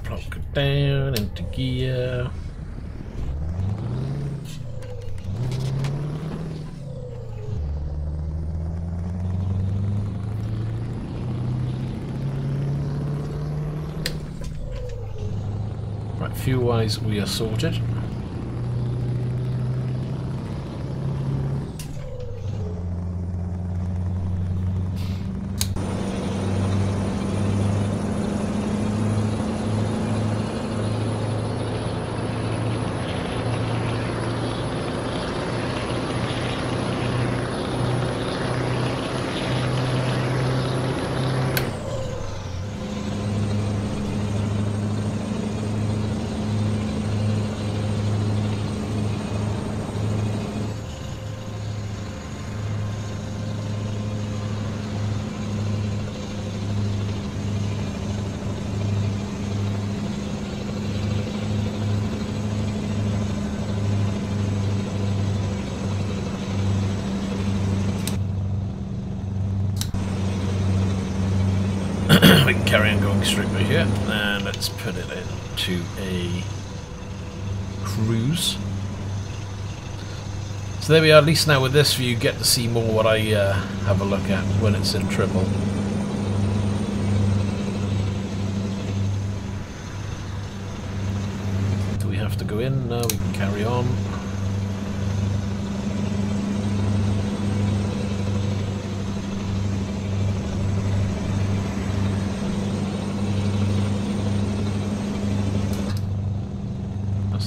Plonk it down into gear. Right, fuel-wise we are sorted. We can carry on going straight through here, and let's put it into a cruise. So there we are. At least now with this view, you get to see more what I have a look at when it's in triple. Do we have to go in? No, we can carry on.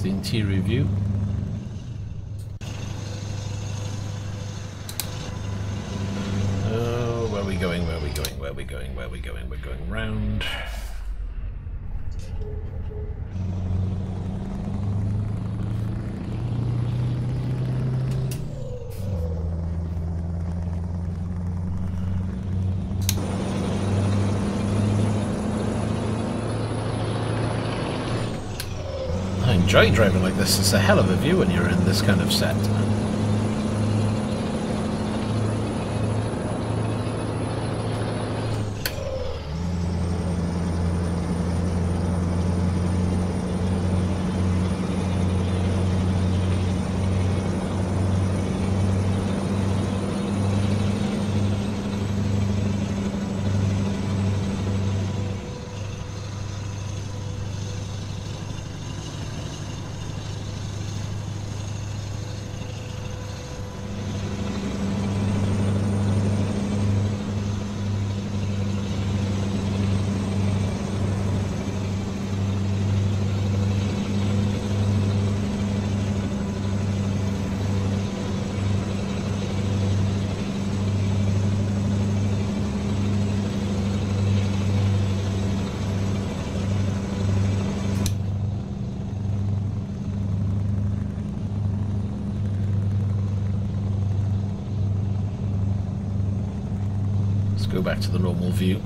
The interior view. Oh, where are we going? Where are we going? Where are we going? Where are we going? We're going round. I enjoy driving like this. It's a hell of a view when you're in this kind of set. Let's go back to the normal view.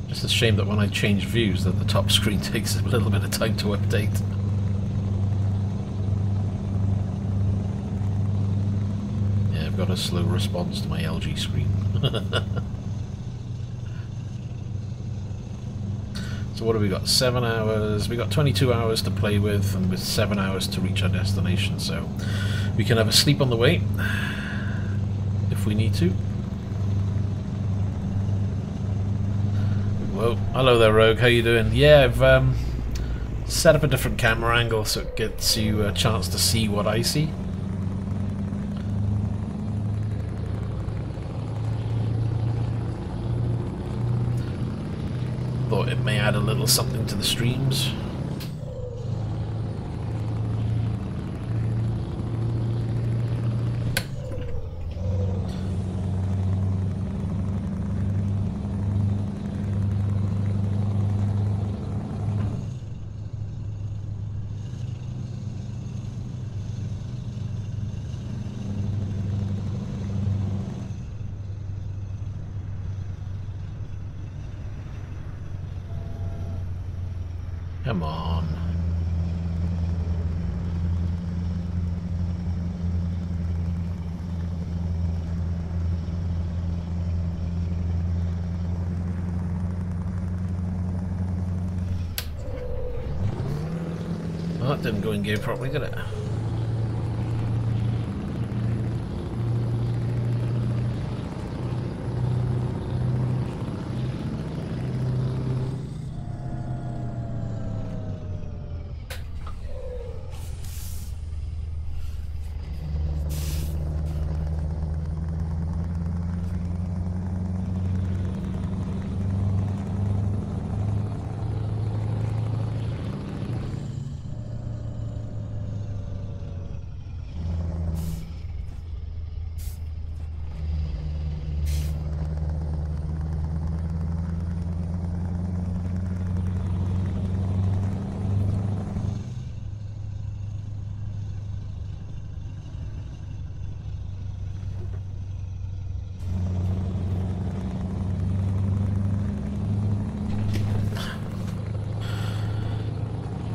Just a shame that when I change views that the top screen takes a little bit of time to update. Yeah, I've got a slow response to my LG screen. So what have we got? 7 hours. We got 22 hours to play with, and with 7 hours to reach our destination. So we can have a sleep on the way if we need to. Whoa, hello there, Rogue. How you doing? Yeah, I've set up a different camera angle so it gets you a chance to see what I see. Thought it may add a little something to the streams. Come on. Well, that didn't go in gear properly, did it?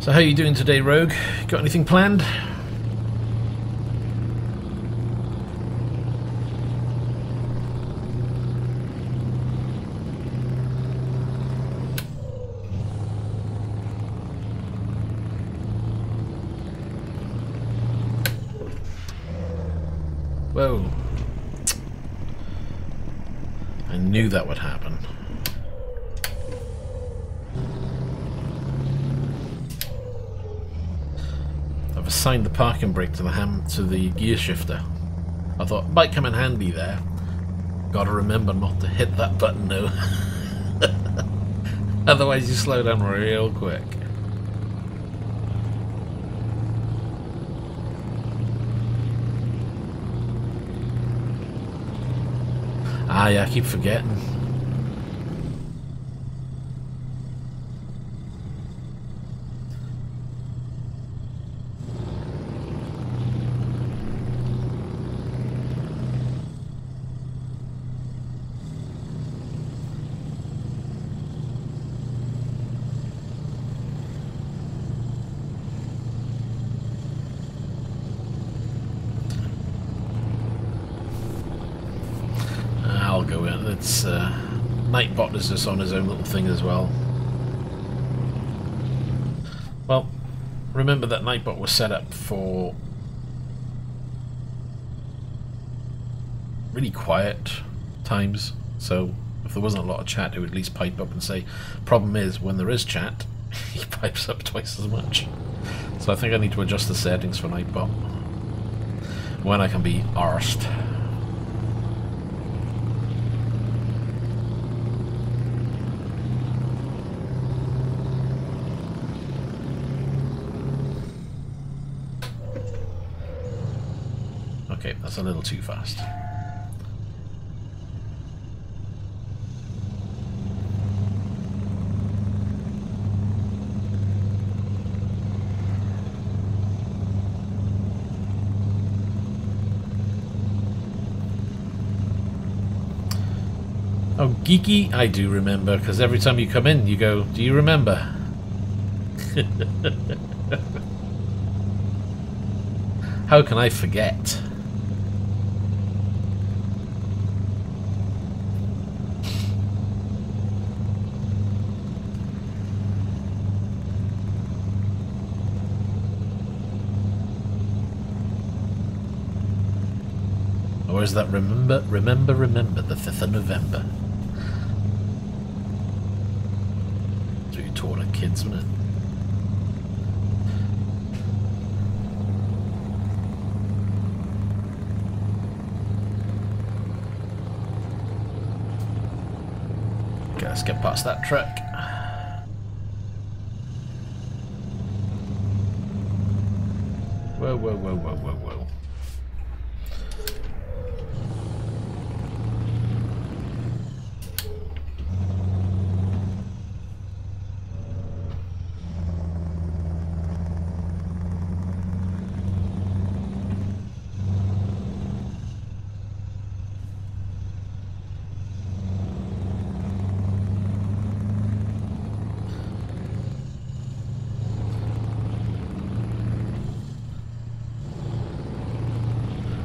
So how are you doing today, Rogue? Got anything planned? Whoa. I knew that would happen. Assigned the parking brake to the gear shifter. I thought it might come in handy there. Gotta remember not to hit that button though. Otherwise you slow down real quick. Ah yeah, I keep forgetting. It's Nightbot is just on his own little thing as well. Well, remember that Nightbot was set up for really quiet times, so if there wasn't a lot of chat it would at least pipe up and say, problem is when there is chat he pipes up twice as much. So I think I need to adjust the settings for Nightbot when I can be arsed. Okay, that's a little too fast. Oh, Geeky, I do remember, because every time you come in, you go, do you remember? How can I forget? Or is that remember the 5th of November? That's what you taught our kids, wasn't it? Okay, let's get past that truck. Whoa, whoa, whoa, whoa, whoa, whoa.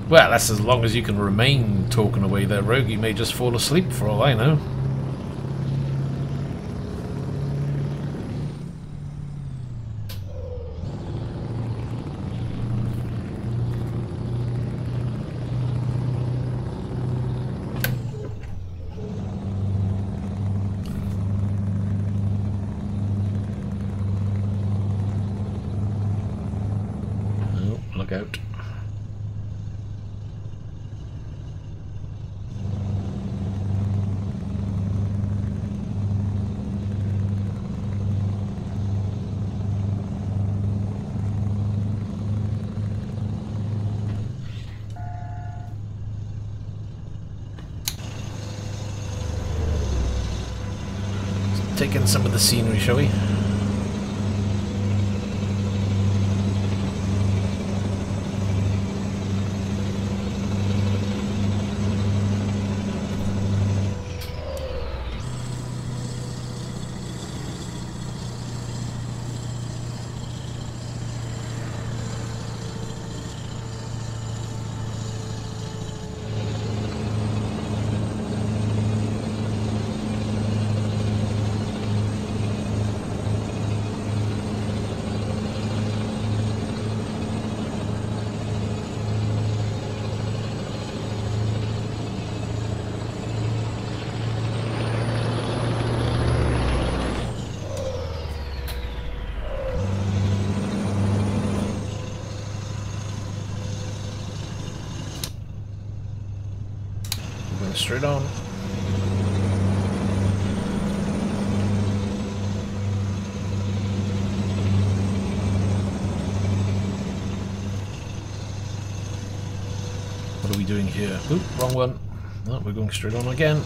Well, that's as long as you can remain talking away there, Rogue. You may just fall asleep for all I know. Oh, look out. Take in some of the scenery, shall we? Straight on. What are we doing here? Oop, wrong one. No, we're going straight on again.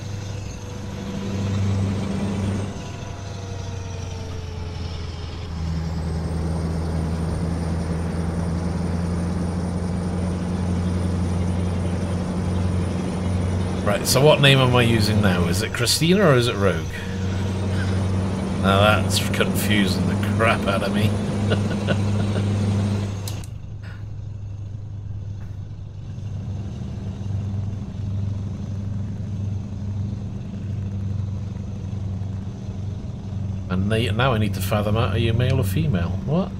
Right, so what name am I using now? Is it Christina or is it Rogue? Now that's confusing the crap out of me. And now I need to fathom out, are you male or female? What?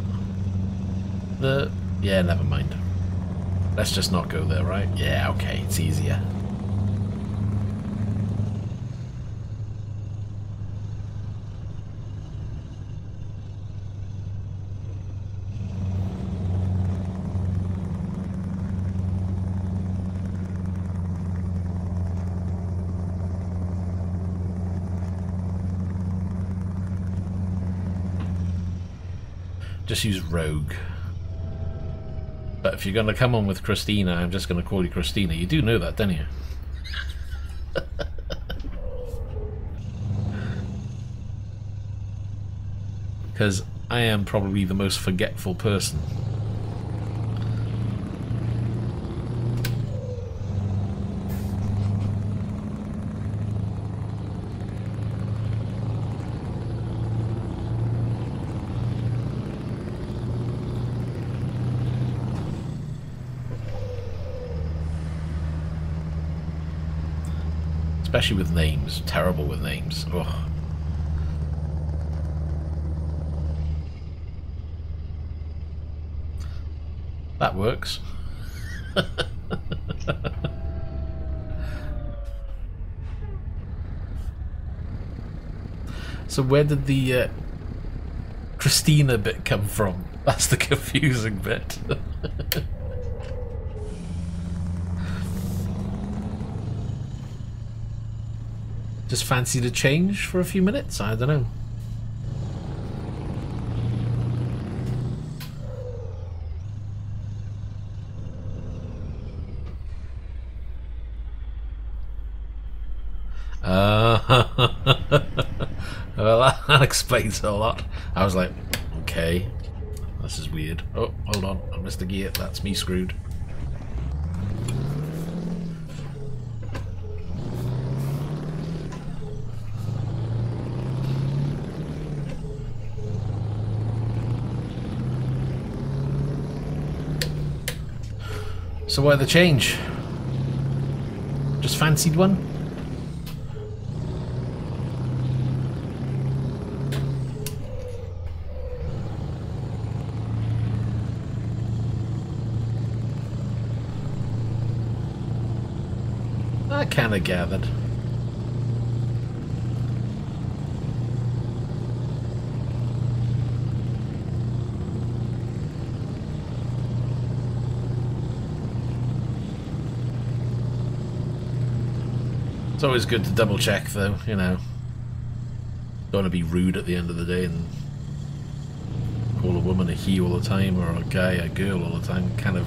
Yeah, never mind. Let's just not go there, right? Yeah, okay, it's easier. Just use Rogue. But if you're going to come on with Christina, I'm just going to call you Christina. You do know that, don't you? Because I am probably the most forgetful person. Especially with names. Terrible with names. Ugh. That works. So where did the Christina bit come from? That's the confusing bit. Just fancy to change for a few minutes? I don't know. Well, that explains a lot. I was like, okay, this is weird. Oh, hold on, I missed a gear. That's me screwed. So why the change? Just fancied one? I kind of gathered. It's always good to double check though, you know. Don't want to be rude at the end of the day and call a woman a he all the time or a guy a girl all the time. Kind of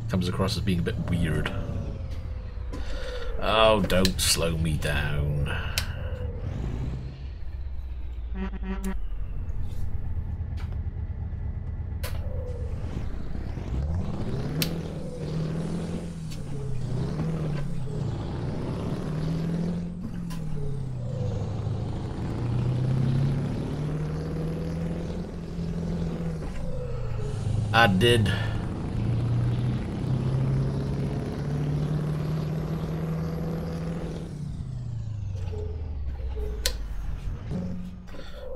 comes across as being a bit weird. Oh, don't slow me down. I did.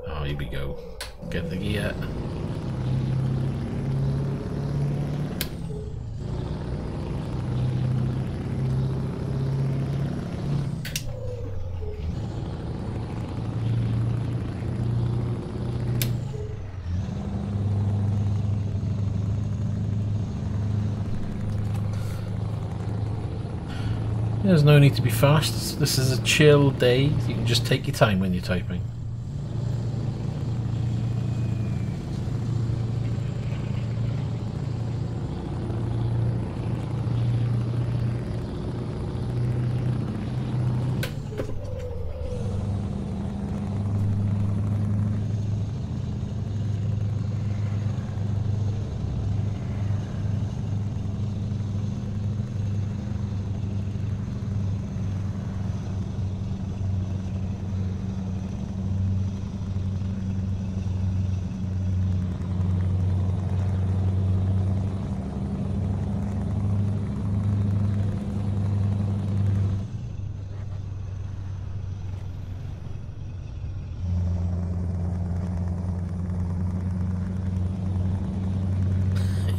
Oh, here we go. Get the gear. There's no need to be fast. This is a chill day. You can just take your time when you're typing.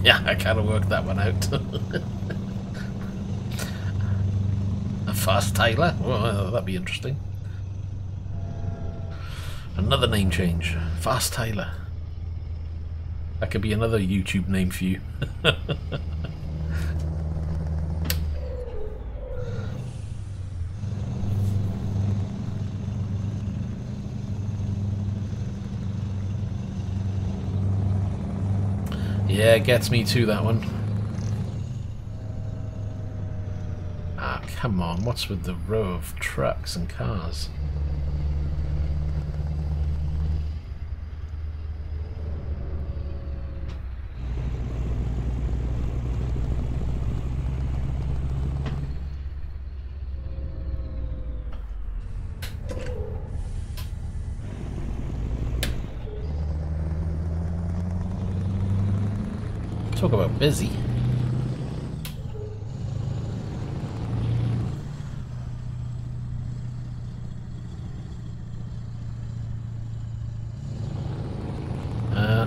Yeah, I kind of worked that one out. A fast Tyler? Well, that'd be interesting. Another name change. Fast Tyler. That could be another YouTube name for you. Yeah, it gets me too, that one. Ah, come on, what's with the row of trucks and cars? Talk about busy.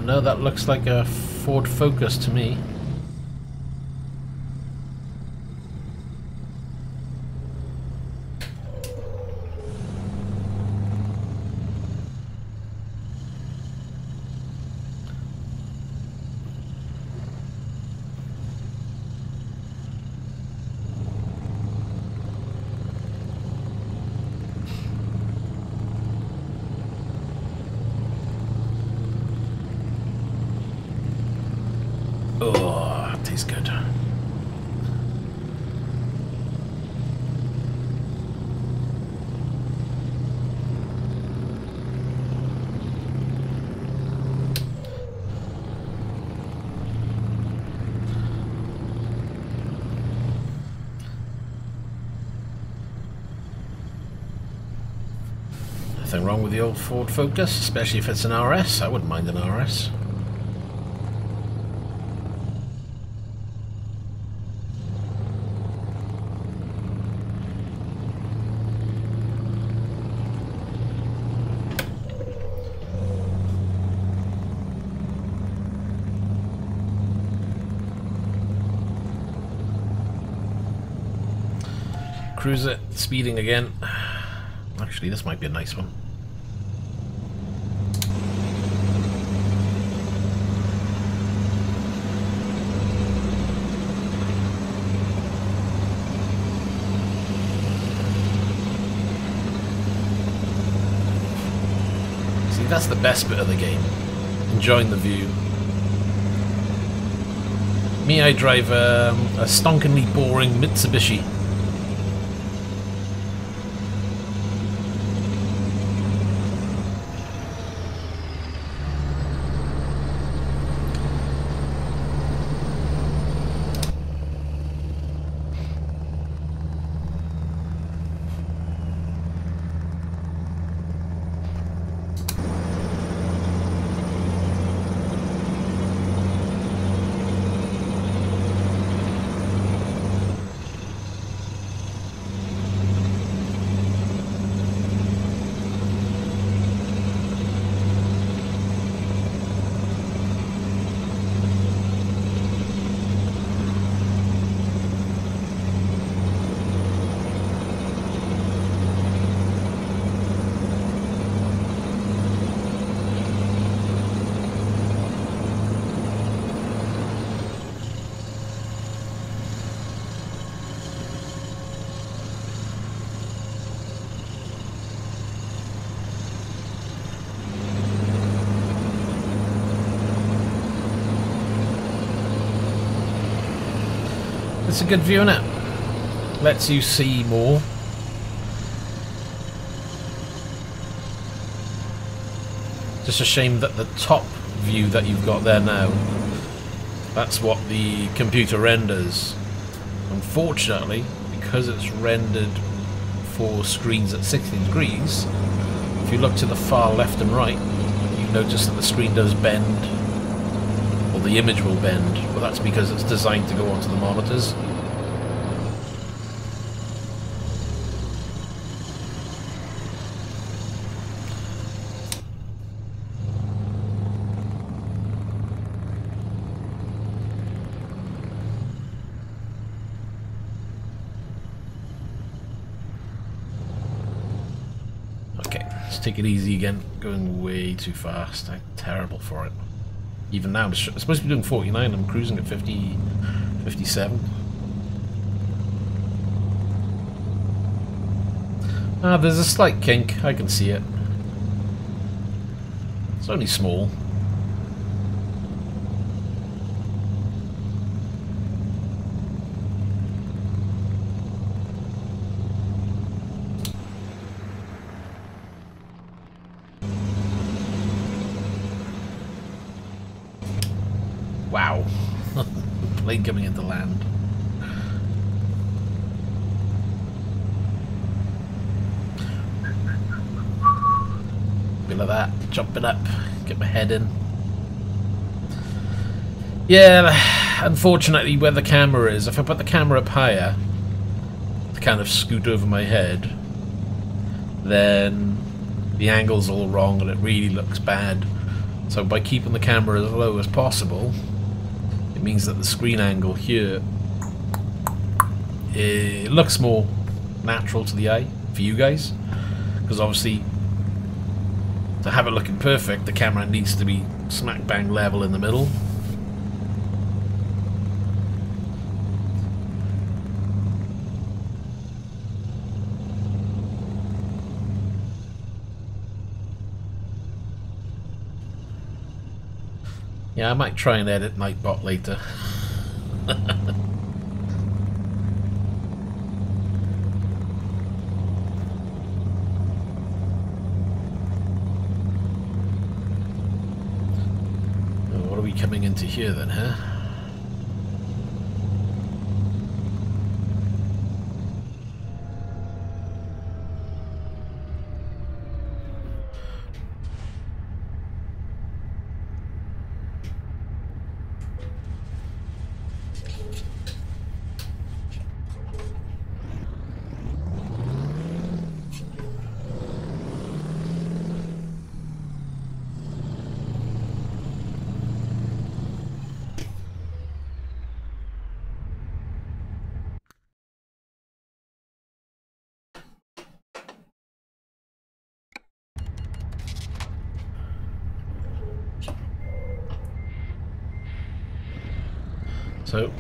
No, that looks like a Ford Focus to me. Oh, tastes good. Nothing wrong with the old Ford Focus, especially if it's an RS. I wouldn't mind an RS. Cruise it, speeding again. Actually, this might be a nice one. See, that's the best bit of the game. Enjoying the view. Me, I drive a stonkingly boring Mitsubishi. It's a good view, isn't it? Lets you see more. Just a shame that the top view that you've got there now, that's what the computer renders. Unfortunately, because it's rendered for screens at 60 degrees, if you look to the far left and right, you notice that the screen does bend, or the image will bend, but that's because it's designed to go onto the monitors. Take it easy again, going way too fast. I'm terrible for it. Even now, I'm supposed to be doing 49, I'm cruising at 50, 57. Ah, there's a slight kink, I can see it. It's only small. Wow. Plane coming into land. Bit of that, jumping up, get my head in. Yeah, unfortunately where the camera is, if I put the camera up higher to kind of scoot over my head, then the angle's all wrong and it really looks bad. So by keeping the camera as low as possible, it means that the screen angle here, it looks more natural to the eye for you guys, because obviously to have it looking perfect, the camera needs to be smack bang level in the middle. Yeah, I might try and edit Nightbot later. What are we coming into here then, huh? So,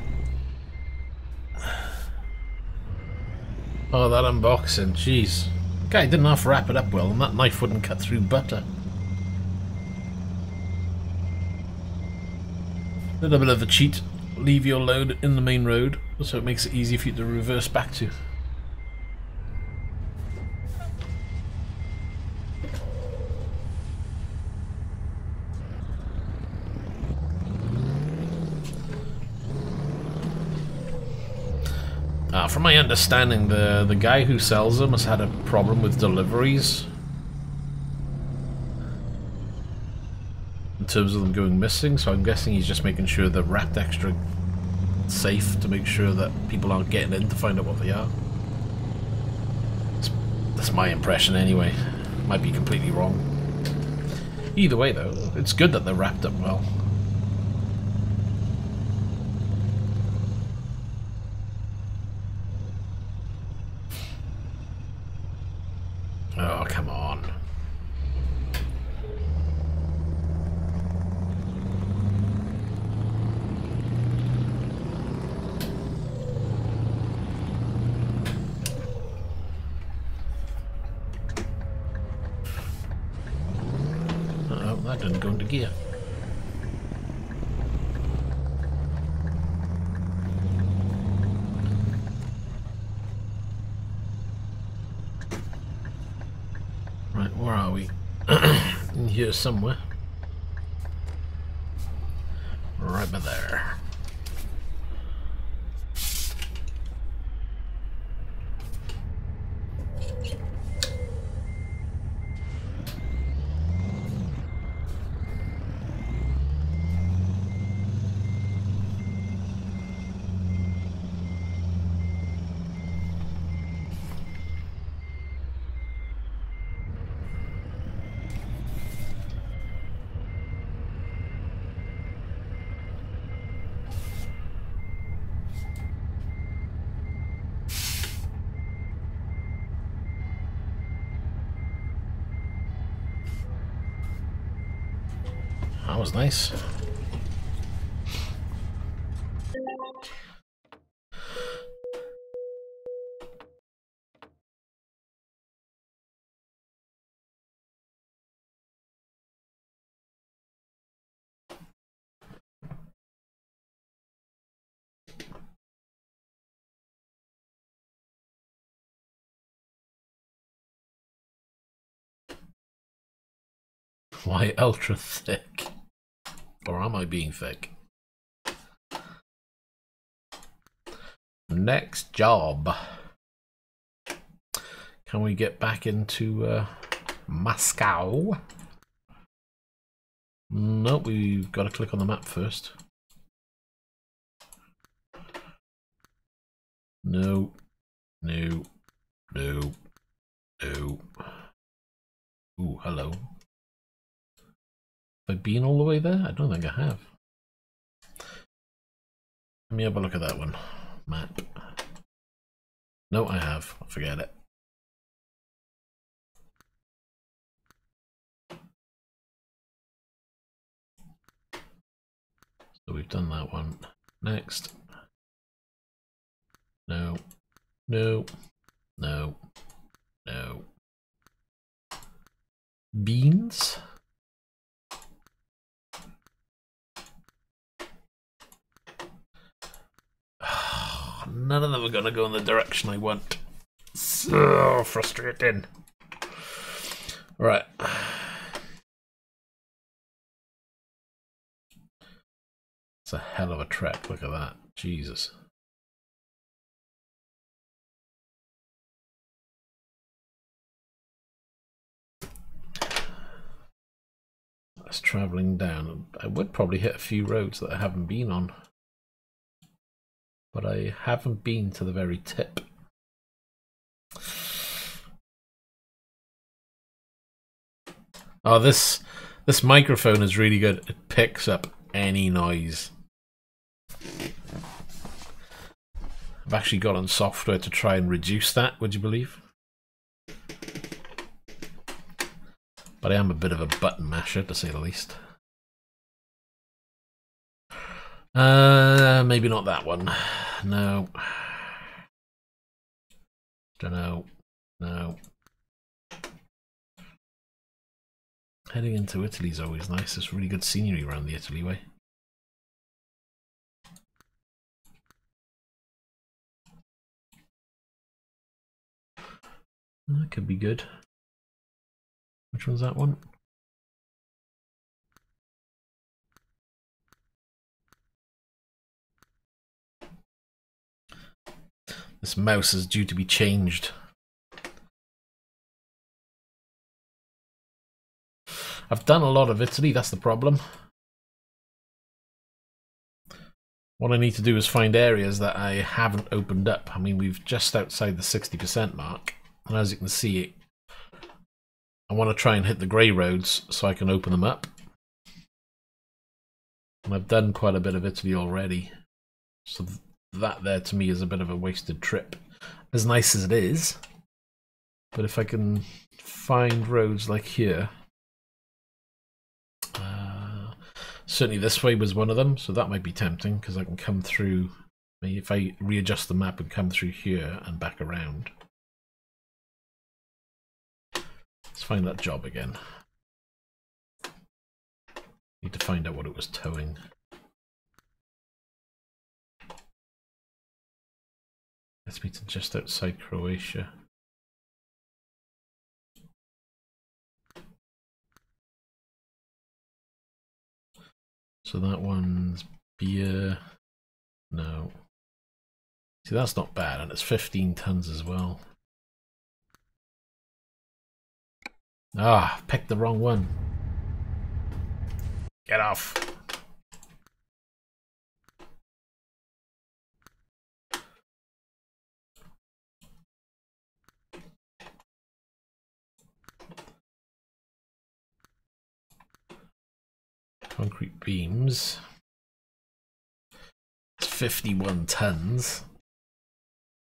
oh, that unboxing, jeez. The guy didn't have to wrap it up well, and that knife wouldn't cut through butter. A little bit of a cheat. Leave your load in the main road, so it makes it easy for you to reverse back to. From my understanding, the guy who sells them has had a problem with deliveries in terms of them going missing, so I'm guessing he's just making sure they're wrapped extra safe to make sure that people aren't getting in to find out what they are. That's my impression anyway. Might be completely wrong. Either way though, it's good that they're wrapped up well. Oh, come on. Uh-oh, that didn't go into gear. Right, where are we? In here somewhere. Right by there. That was nice. Why ultra thick? Or am I being thick? Next job. Can we get back into Moscow? Nope, we've got to click on the map first. No, no, no, no. Ooh, hello. Have I been all the way there? I don't think I have. Let me have a look at that one. Map. No, I have. Forget it. So we've done that one. Next. No. No. No. No. Beans? None of them are going to go in the direction I want. So frustrating. Right. It's a hell of a trek. Look at that. Jesus. That's traveling down. I would probably hit a few roads that I haven't been on. But I haven't been to the very tip. Oh, this microphone is really good. It picks up any noise. I've actually got on software to try and reduce that, would you believe? But I am a bit of a button masher, to say the least. Maybe not that one. No. Don't know. No. Heading into Italy is always nice. There's really good scenery around the Italy way. That could be good. Which one's that one? This mouse is due to be changed. I've done a lot of Italy, that's the problem. What I need to do is find areas that I haven't opened up. I mean, we've just outside the 60% mark. And as you can see, I want to try and hit the grey roads so I can open them up. And I've done quite a bit of Italy already. So that there to me is a bit of a wasted trip. As nice as it is. But if I can find roads like here. Certainly this way was one of them, so that might be tempting because I can come through. If I readjust the map and come through here and back around. Let's find that job again. Need to find out what it was towing. Gets me to just outside Croatia. So that one's beer. No. See, that's not bad, and it's 15 tons as well. Ah, picked the wrong one. Get off. Concrete beams. It's 51 tons.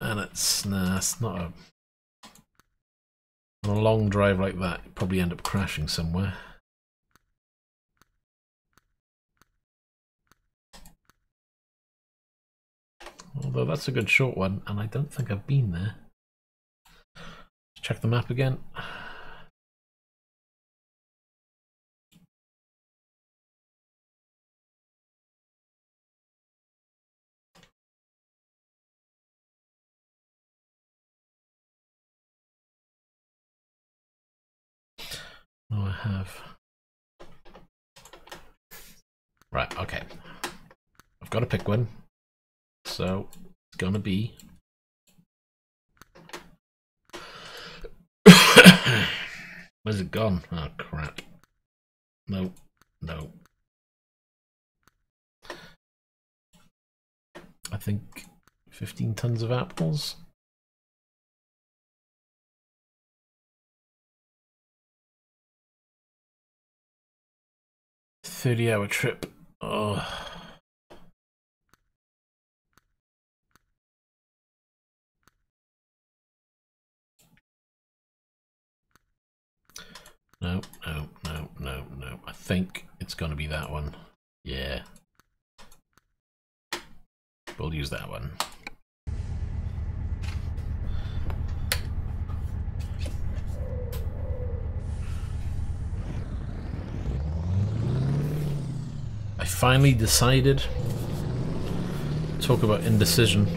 And it's, nah, it's not a... On a long drive like that, you'd probably end up crashing somewhere. Although that's a good short one, and I don't think I've been there. Let's check the map again. Oh, I have. Right, okay. I've got to pick one. So, it's gonna be... Where's it gone? Oh, crap. No, no. I think 15 tons of apples. 30-hour trip. Oh. No. I think it's going to be that one. Yeah. We'll use that one. I finally decided. Talk about indecision.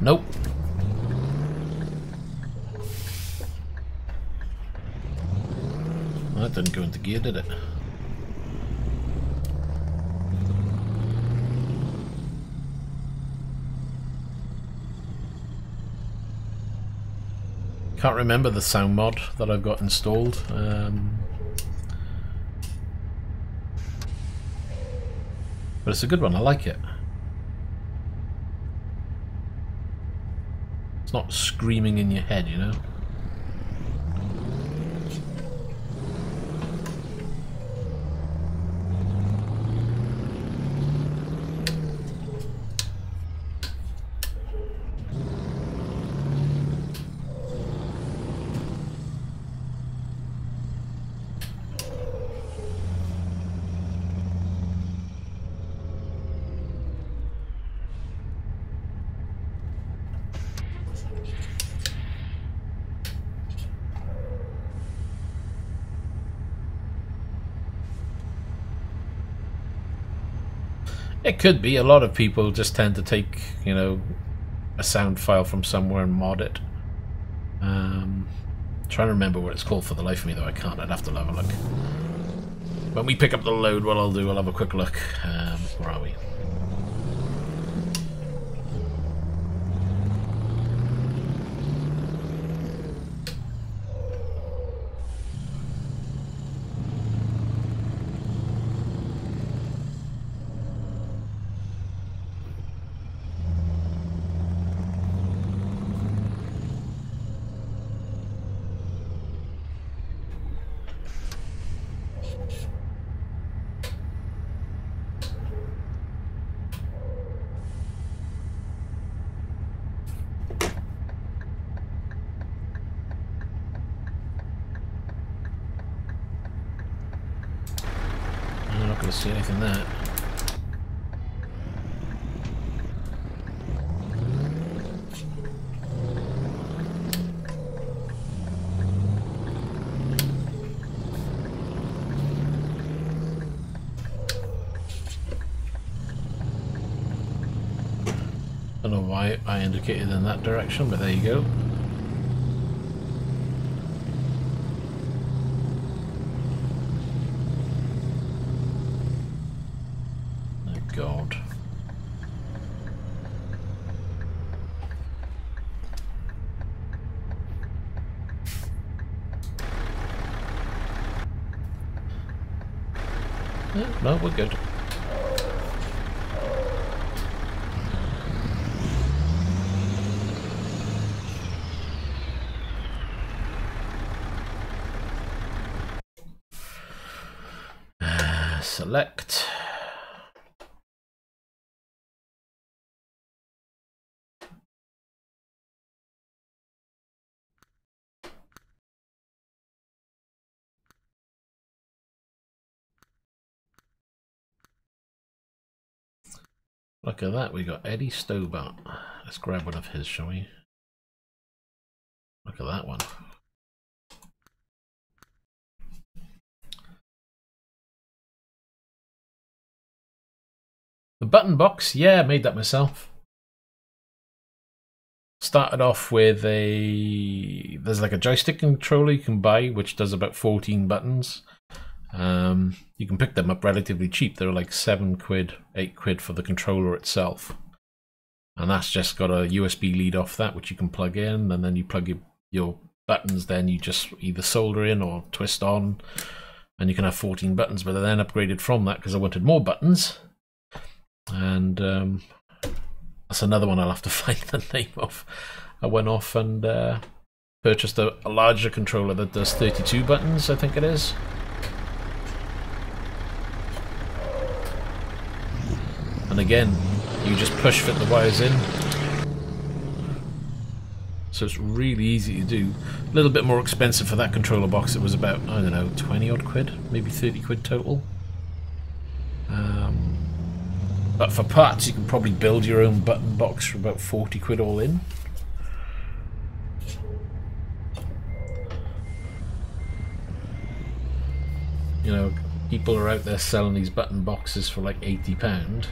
Nope. Well, that didn't go into gear, did it? Can't remember the sound mod that I've got installed. But it's a good one, I like it. It's not screaming in your head, you know? It could be. A lot of people just tend to take, you know, a sound file from somewhere and mod it. Trying to remember what it's called for the life of me, though I can't. I'd have to have a look. When we pick up the load, what I'll do, I'll have a quick look. Where are we? I'm not going to see anything there. Don't know why I indicated in that direction, but there you go. God. Yeah, no, we're good. Select. Look at that, we got Eddie Stobart. Let's grab one of his, shall we? Look at that one. The button box, yeah, I made that myself. Started off with there's like a joystick controller you can buy, which does about 14 buttons. You can pick them up relatively cheap. They're like £7, £8 for the controller itself. And that's just got a USB lead off that, which you can plug in, and then you plug your buttons, then you just either solder in or twist on, and you can have 14 buttons. But I then upgraded from that because I wanted more buttons. And that's another one I'll have to find the name of. I went off and purchased a larger controller that does 32 buttons, I think it is. And again, you just push fit the wires in. So it's really easy to do. A little bit more expensive for that controller box. It was about, I don't know, 20 odd quid, maybe 30 quid total. But for parts, you can probably build your own button box for about 40 quid all in. You know, people are out there selling these button boxes for like £80.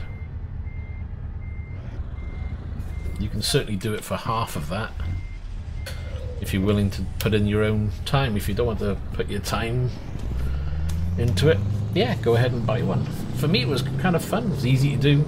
You can certainly do it for half of that if you're willing to put in your own time. If you don't want to put your time into it, yeah, go ahead and buy one. For me, it was kind of fun. It was easy to do.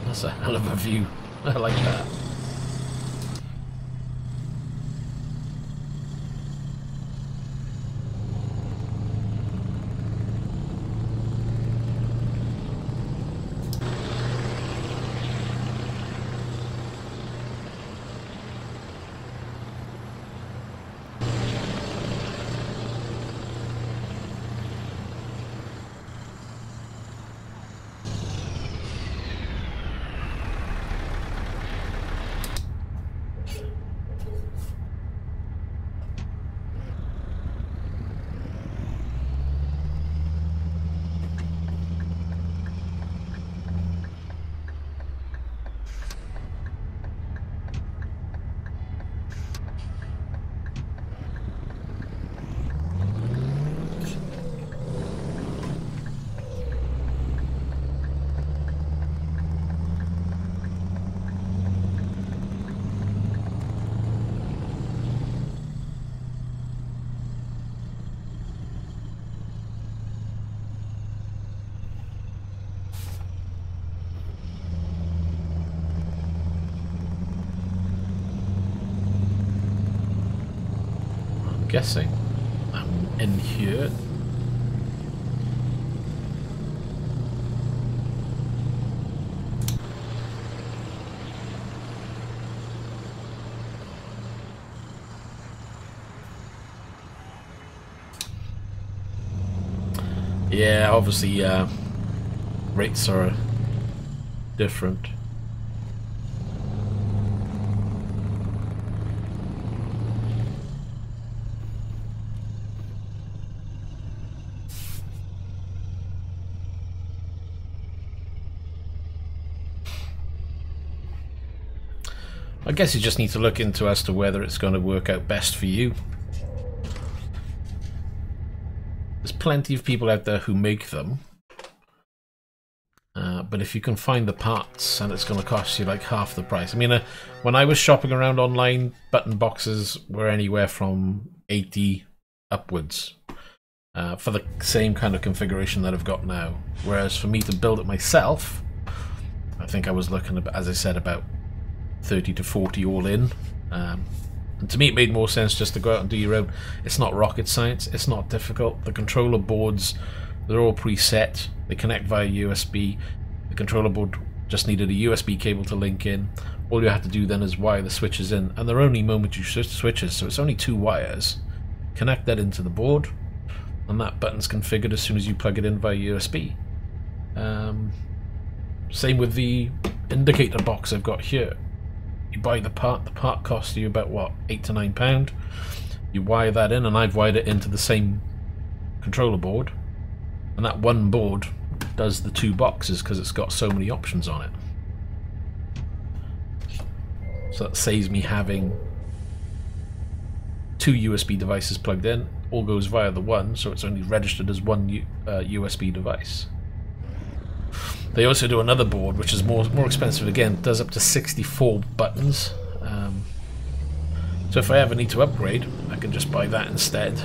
That's a hell of a view. I like that. Guessing I'm in here. Yeah, obviously rates are different. I guess you just need to look into as to whether it's going to work out best for you. There's plenty of people out there who make them, but if you can find the parts and it's going to cost you like half the price. I mean, when I was shopping around online, button boxes were anywhere from 80 upwards for the same kind of configuration that I've got now. Whereas for me to build it myself, I think I was looking at, as I said, about 30 to 40 all in. And to me it made more sense just to go out and do your own. It's not rocket science, it's not difficult. The controller boards, they're all preset, they connect via USB. The controller board just needed a USB cable to link in. All you have to do then is wire the switches in, and they're only momentary switches, so it's only 2 wires. Connect that into the board, and that button's configured as soon as you plug it in via USB. Same with the indicator box I've got here. You buy the part costs you about what, £8 to £9. You wire that in, and I've wired it into the same controller board, and that one board does the 2 boxes because it's got so many options on it. So that saves me having 2 USB devices plugged in. All goes via the one, so it's only registered as one USB device. They also do another board, which is more expensive again. It does up to 64 buttons. So if I ever need to upgrade, I can just buy that instead.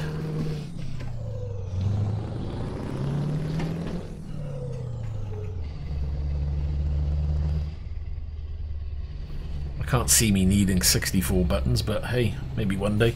I can't see me needing 64 buttons, but hey, maybe one day.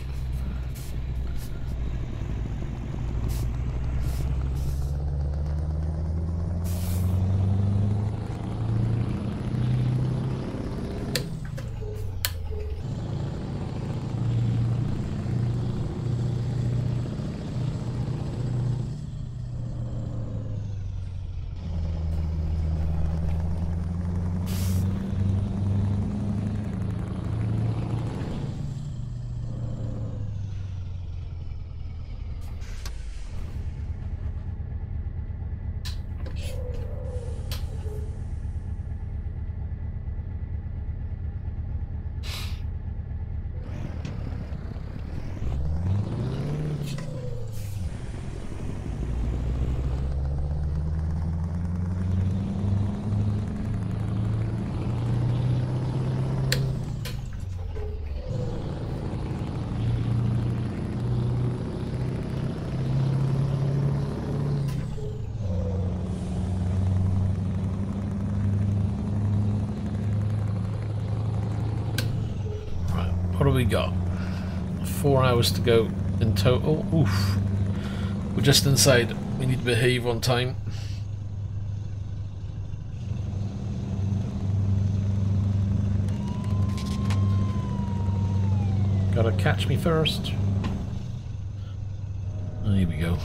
What do we got? 4 hours to go in total. Oof. We're just inside. We need to behave on time. Gotta catch me first. Oh, here we go.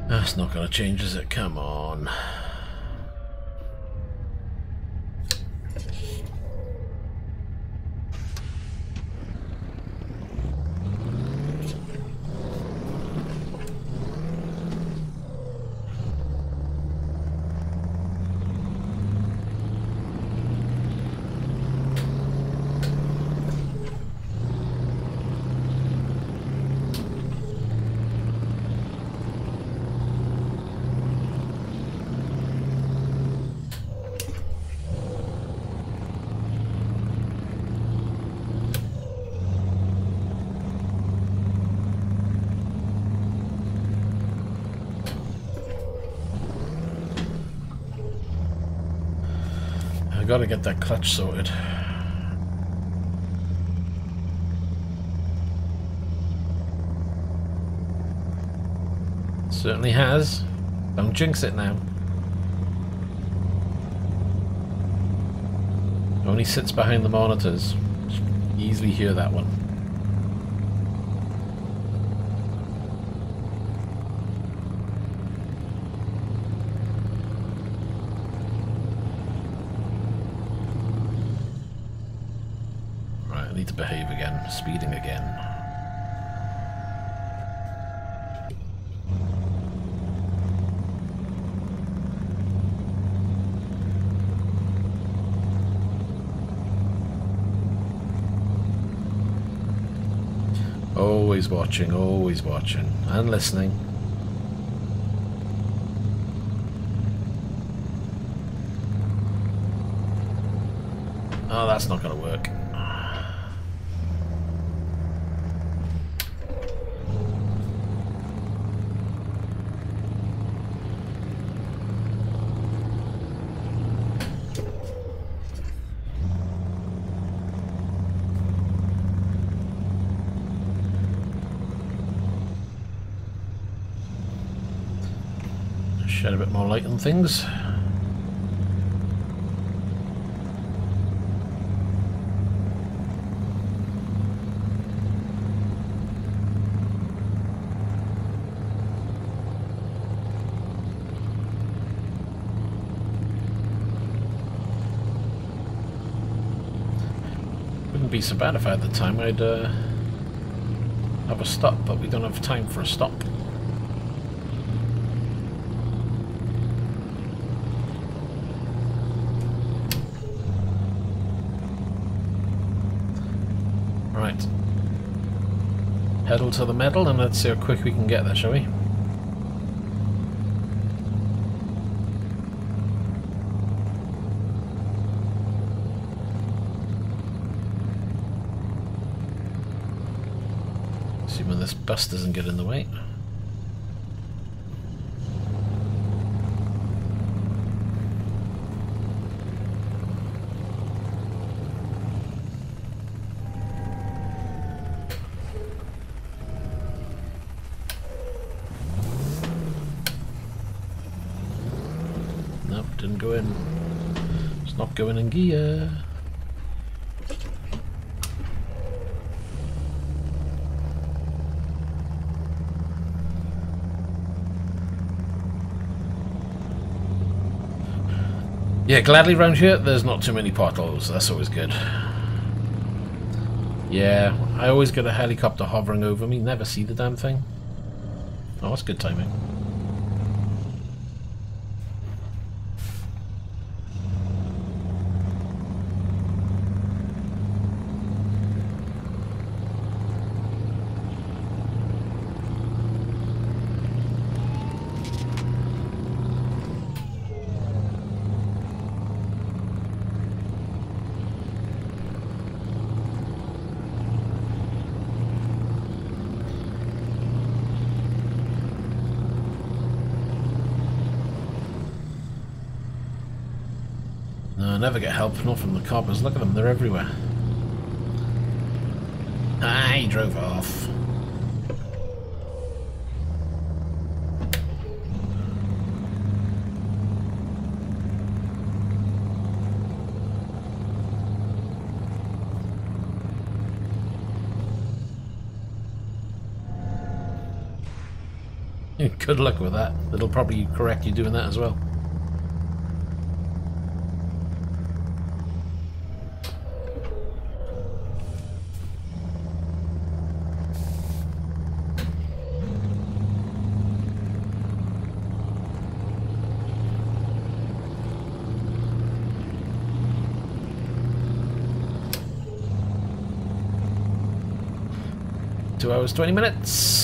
That's not going to change, is it? Come on. I gotta get that clutch sorted. Certainly has. Don't jinx it now. Only sits behind the monitors. You can easily hear that one. need to behave again. Speeding again. Always watching, and listening. Oh, that's not going to work. Shed a bit more light on things. Wouldn't be so bad if I had the time. I'd have a stop, but we don't have time for a stop. Right. Pedal to the metal and let's see how quick we can get there, shall we? See when this bus doesn't get in the way. Didn't go in. It's not going in gear. Yeah, gladly round here there's not too many potholes. That's always good. Yeah, I always get a helicopter hovering over me, never see the damn thing. Oh, that's good timing. I never get help, not from the coppers. Look at them, they're everywhere. Ah, he drove off. Good luck with that. It'll probably correct you doing that as well. Hours, 20 minutes.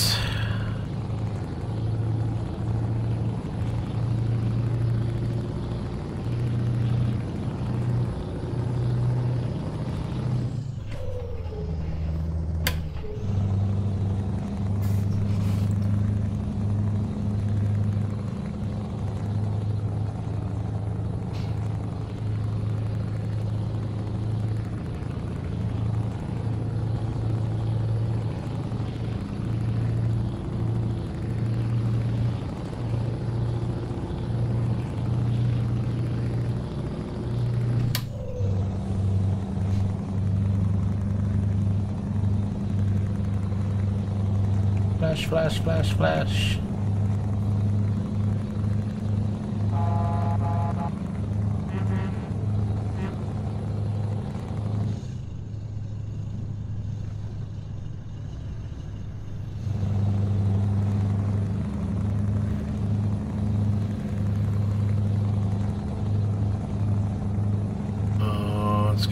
Flash, flash, flash, flash.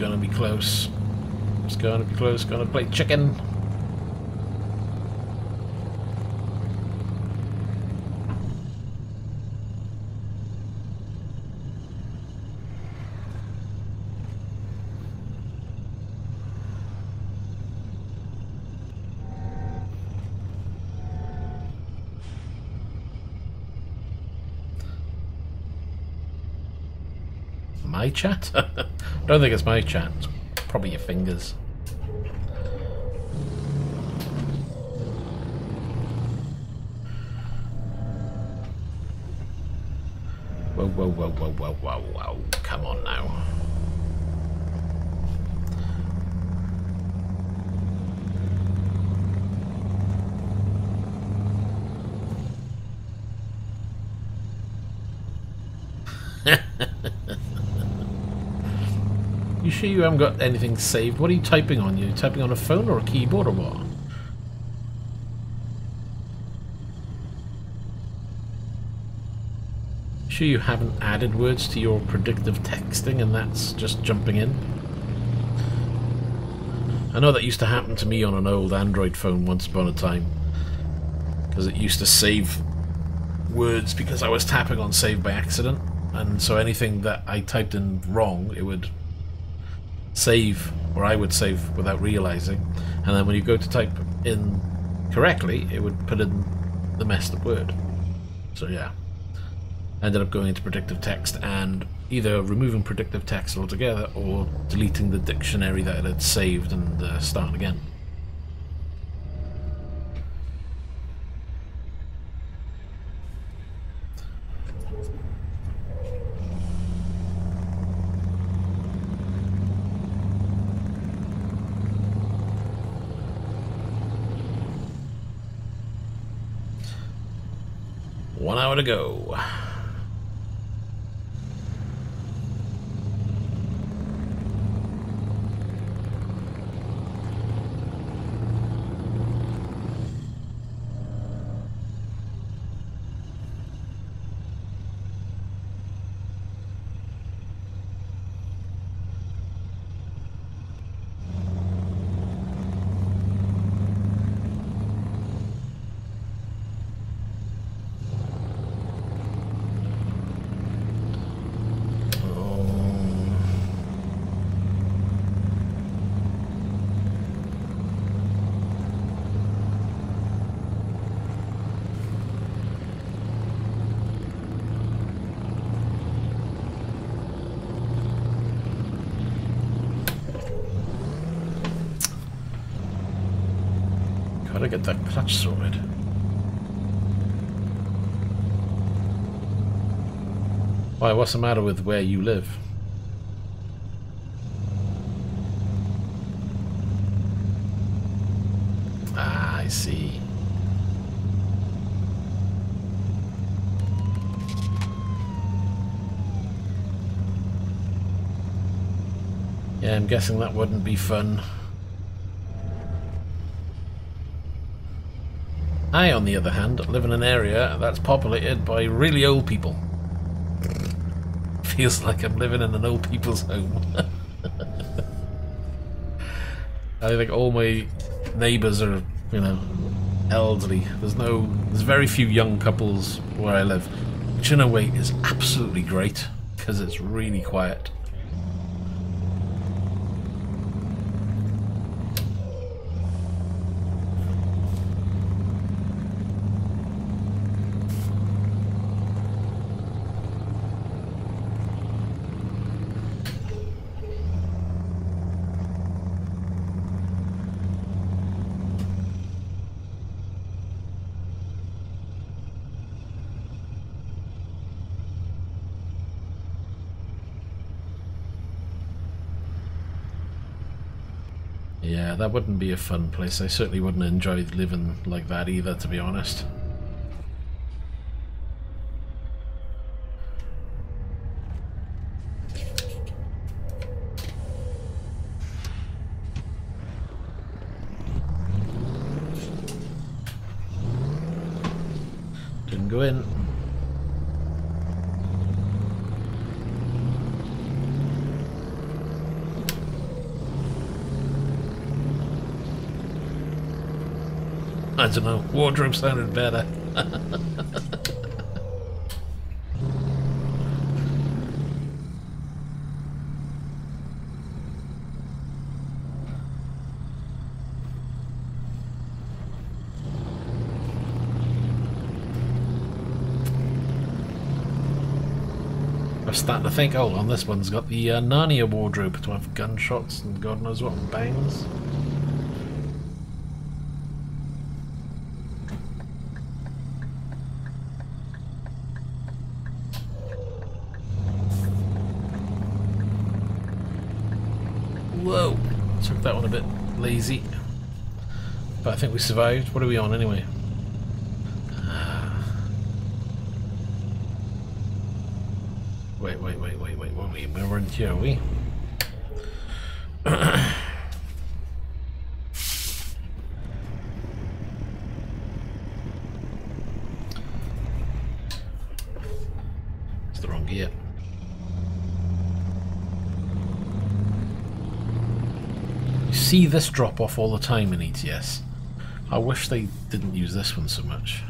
gonna be close. It's gonna be close. Gonna play chicken. My chat? I don't think it's my chat. It's probably your fingers. Whoa, whoa, whoa, whoa, whoa, whoa, whoa. Come on now. You sure you haven't got anything saved? What are you typing on? You typing on a phone or a keyboard or what? Sure you haven't added words to your predictive texting and that's just jumping in? I know that used to happen to me on an old Android phone once upon a time, because it used to save words because I was tapping on save by accident, and so anything that I typed in wrong it would save, or I would save without realizing, and then when you go to type in correctly it would put in the messed up word. So yeah, I ended up going into predictive text and either removing predictive text altogether or deleting the dictionary that it had saved and starting again. One hour to go. Gotta get that clutch sorted. Why, what's the matter with where you live? Ah, I see. Yeah, I'm guessing that wouldn't be fun. I, on the other hand, live in an area that's populated by really old people. Feels like I'm living in an old people's home. I think all my neighbours are, you know, elderly. There's very few young couples where I live, which in a way is absolutely great, because it's really quiet. Yeah, that wouldn't be a fun place. I certainly wouldn't enjoy living like that either, to be honest. Didn't go in. I don't know, wardrobe sounded better. I'm starting to think, oh, on this one's got the Narnia wardrobe to have gunshots and God knows what bangs. Whoa, took that one a bit lazy, but I think we survived. What are we on anyway? Wait, we're in here, are we? It's the wrong gear. You see this drop off all the time in ETS. I wish they didn't use this one so much.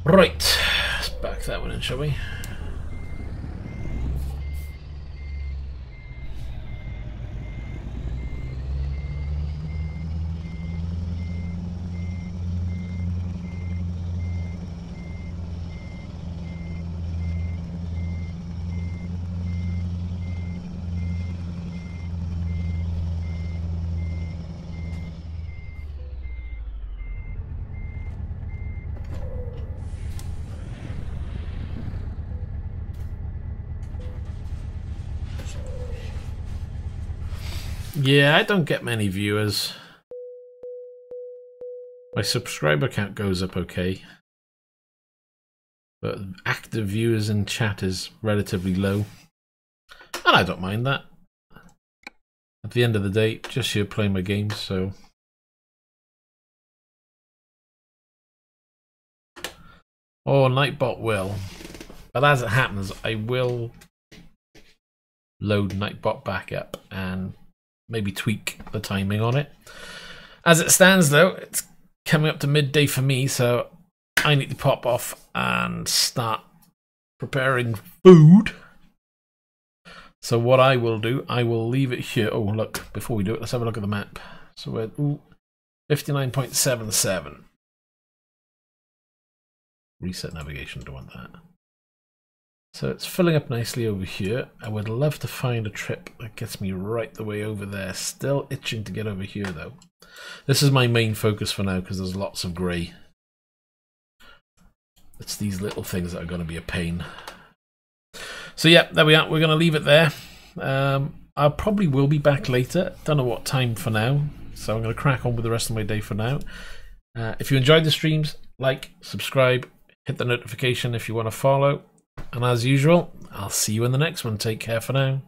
Right, let's back that one in, shall we? Yeah, I don't get many viewers. My subscriber count goes up okay, but active viewers in chat is relatively low, and I don't mind that. At the end of the day, just here playing my games, so. Oh, Nightbot will. But as it happens, I will load Nightbot back up and maybe tweak the timing on it. As it stands though, it's coming up to midday for me, so I need to pop off and start preparing food. So what I will do, I will leave it here. Oh look, before we do it, let's have a look at the map. So we're 59.77. Reset navigation, don't want that. So it's filling up nicely over here. I would love to find a trip that gets me right the way over there. Still itching to get over here though. This is my main focus for now because there's lots of grey. It's these little things that are going to be a pain. So yeah, there we are. We're going to leave it there. I probably will be back later. Don't know what time for now. So I'm going to crack on with the rest of my day for now. If you enjoyed the streams, like, subscribe, hit the notification if you want to follow. And as usual, I'll see you in the next one. Take care for now.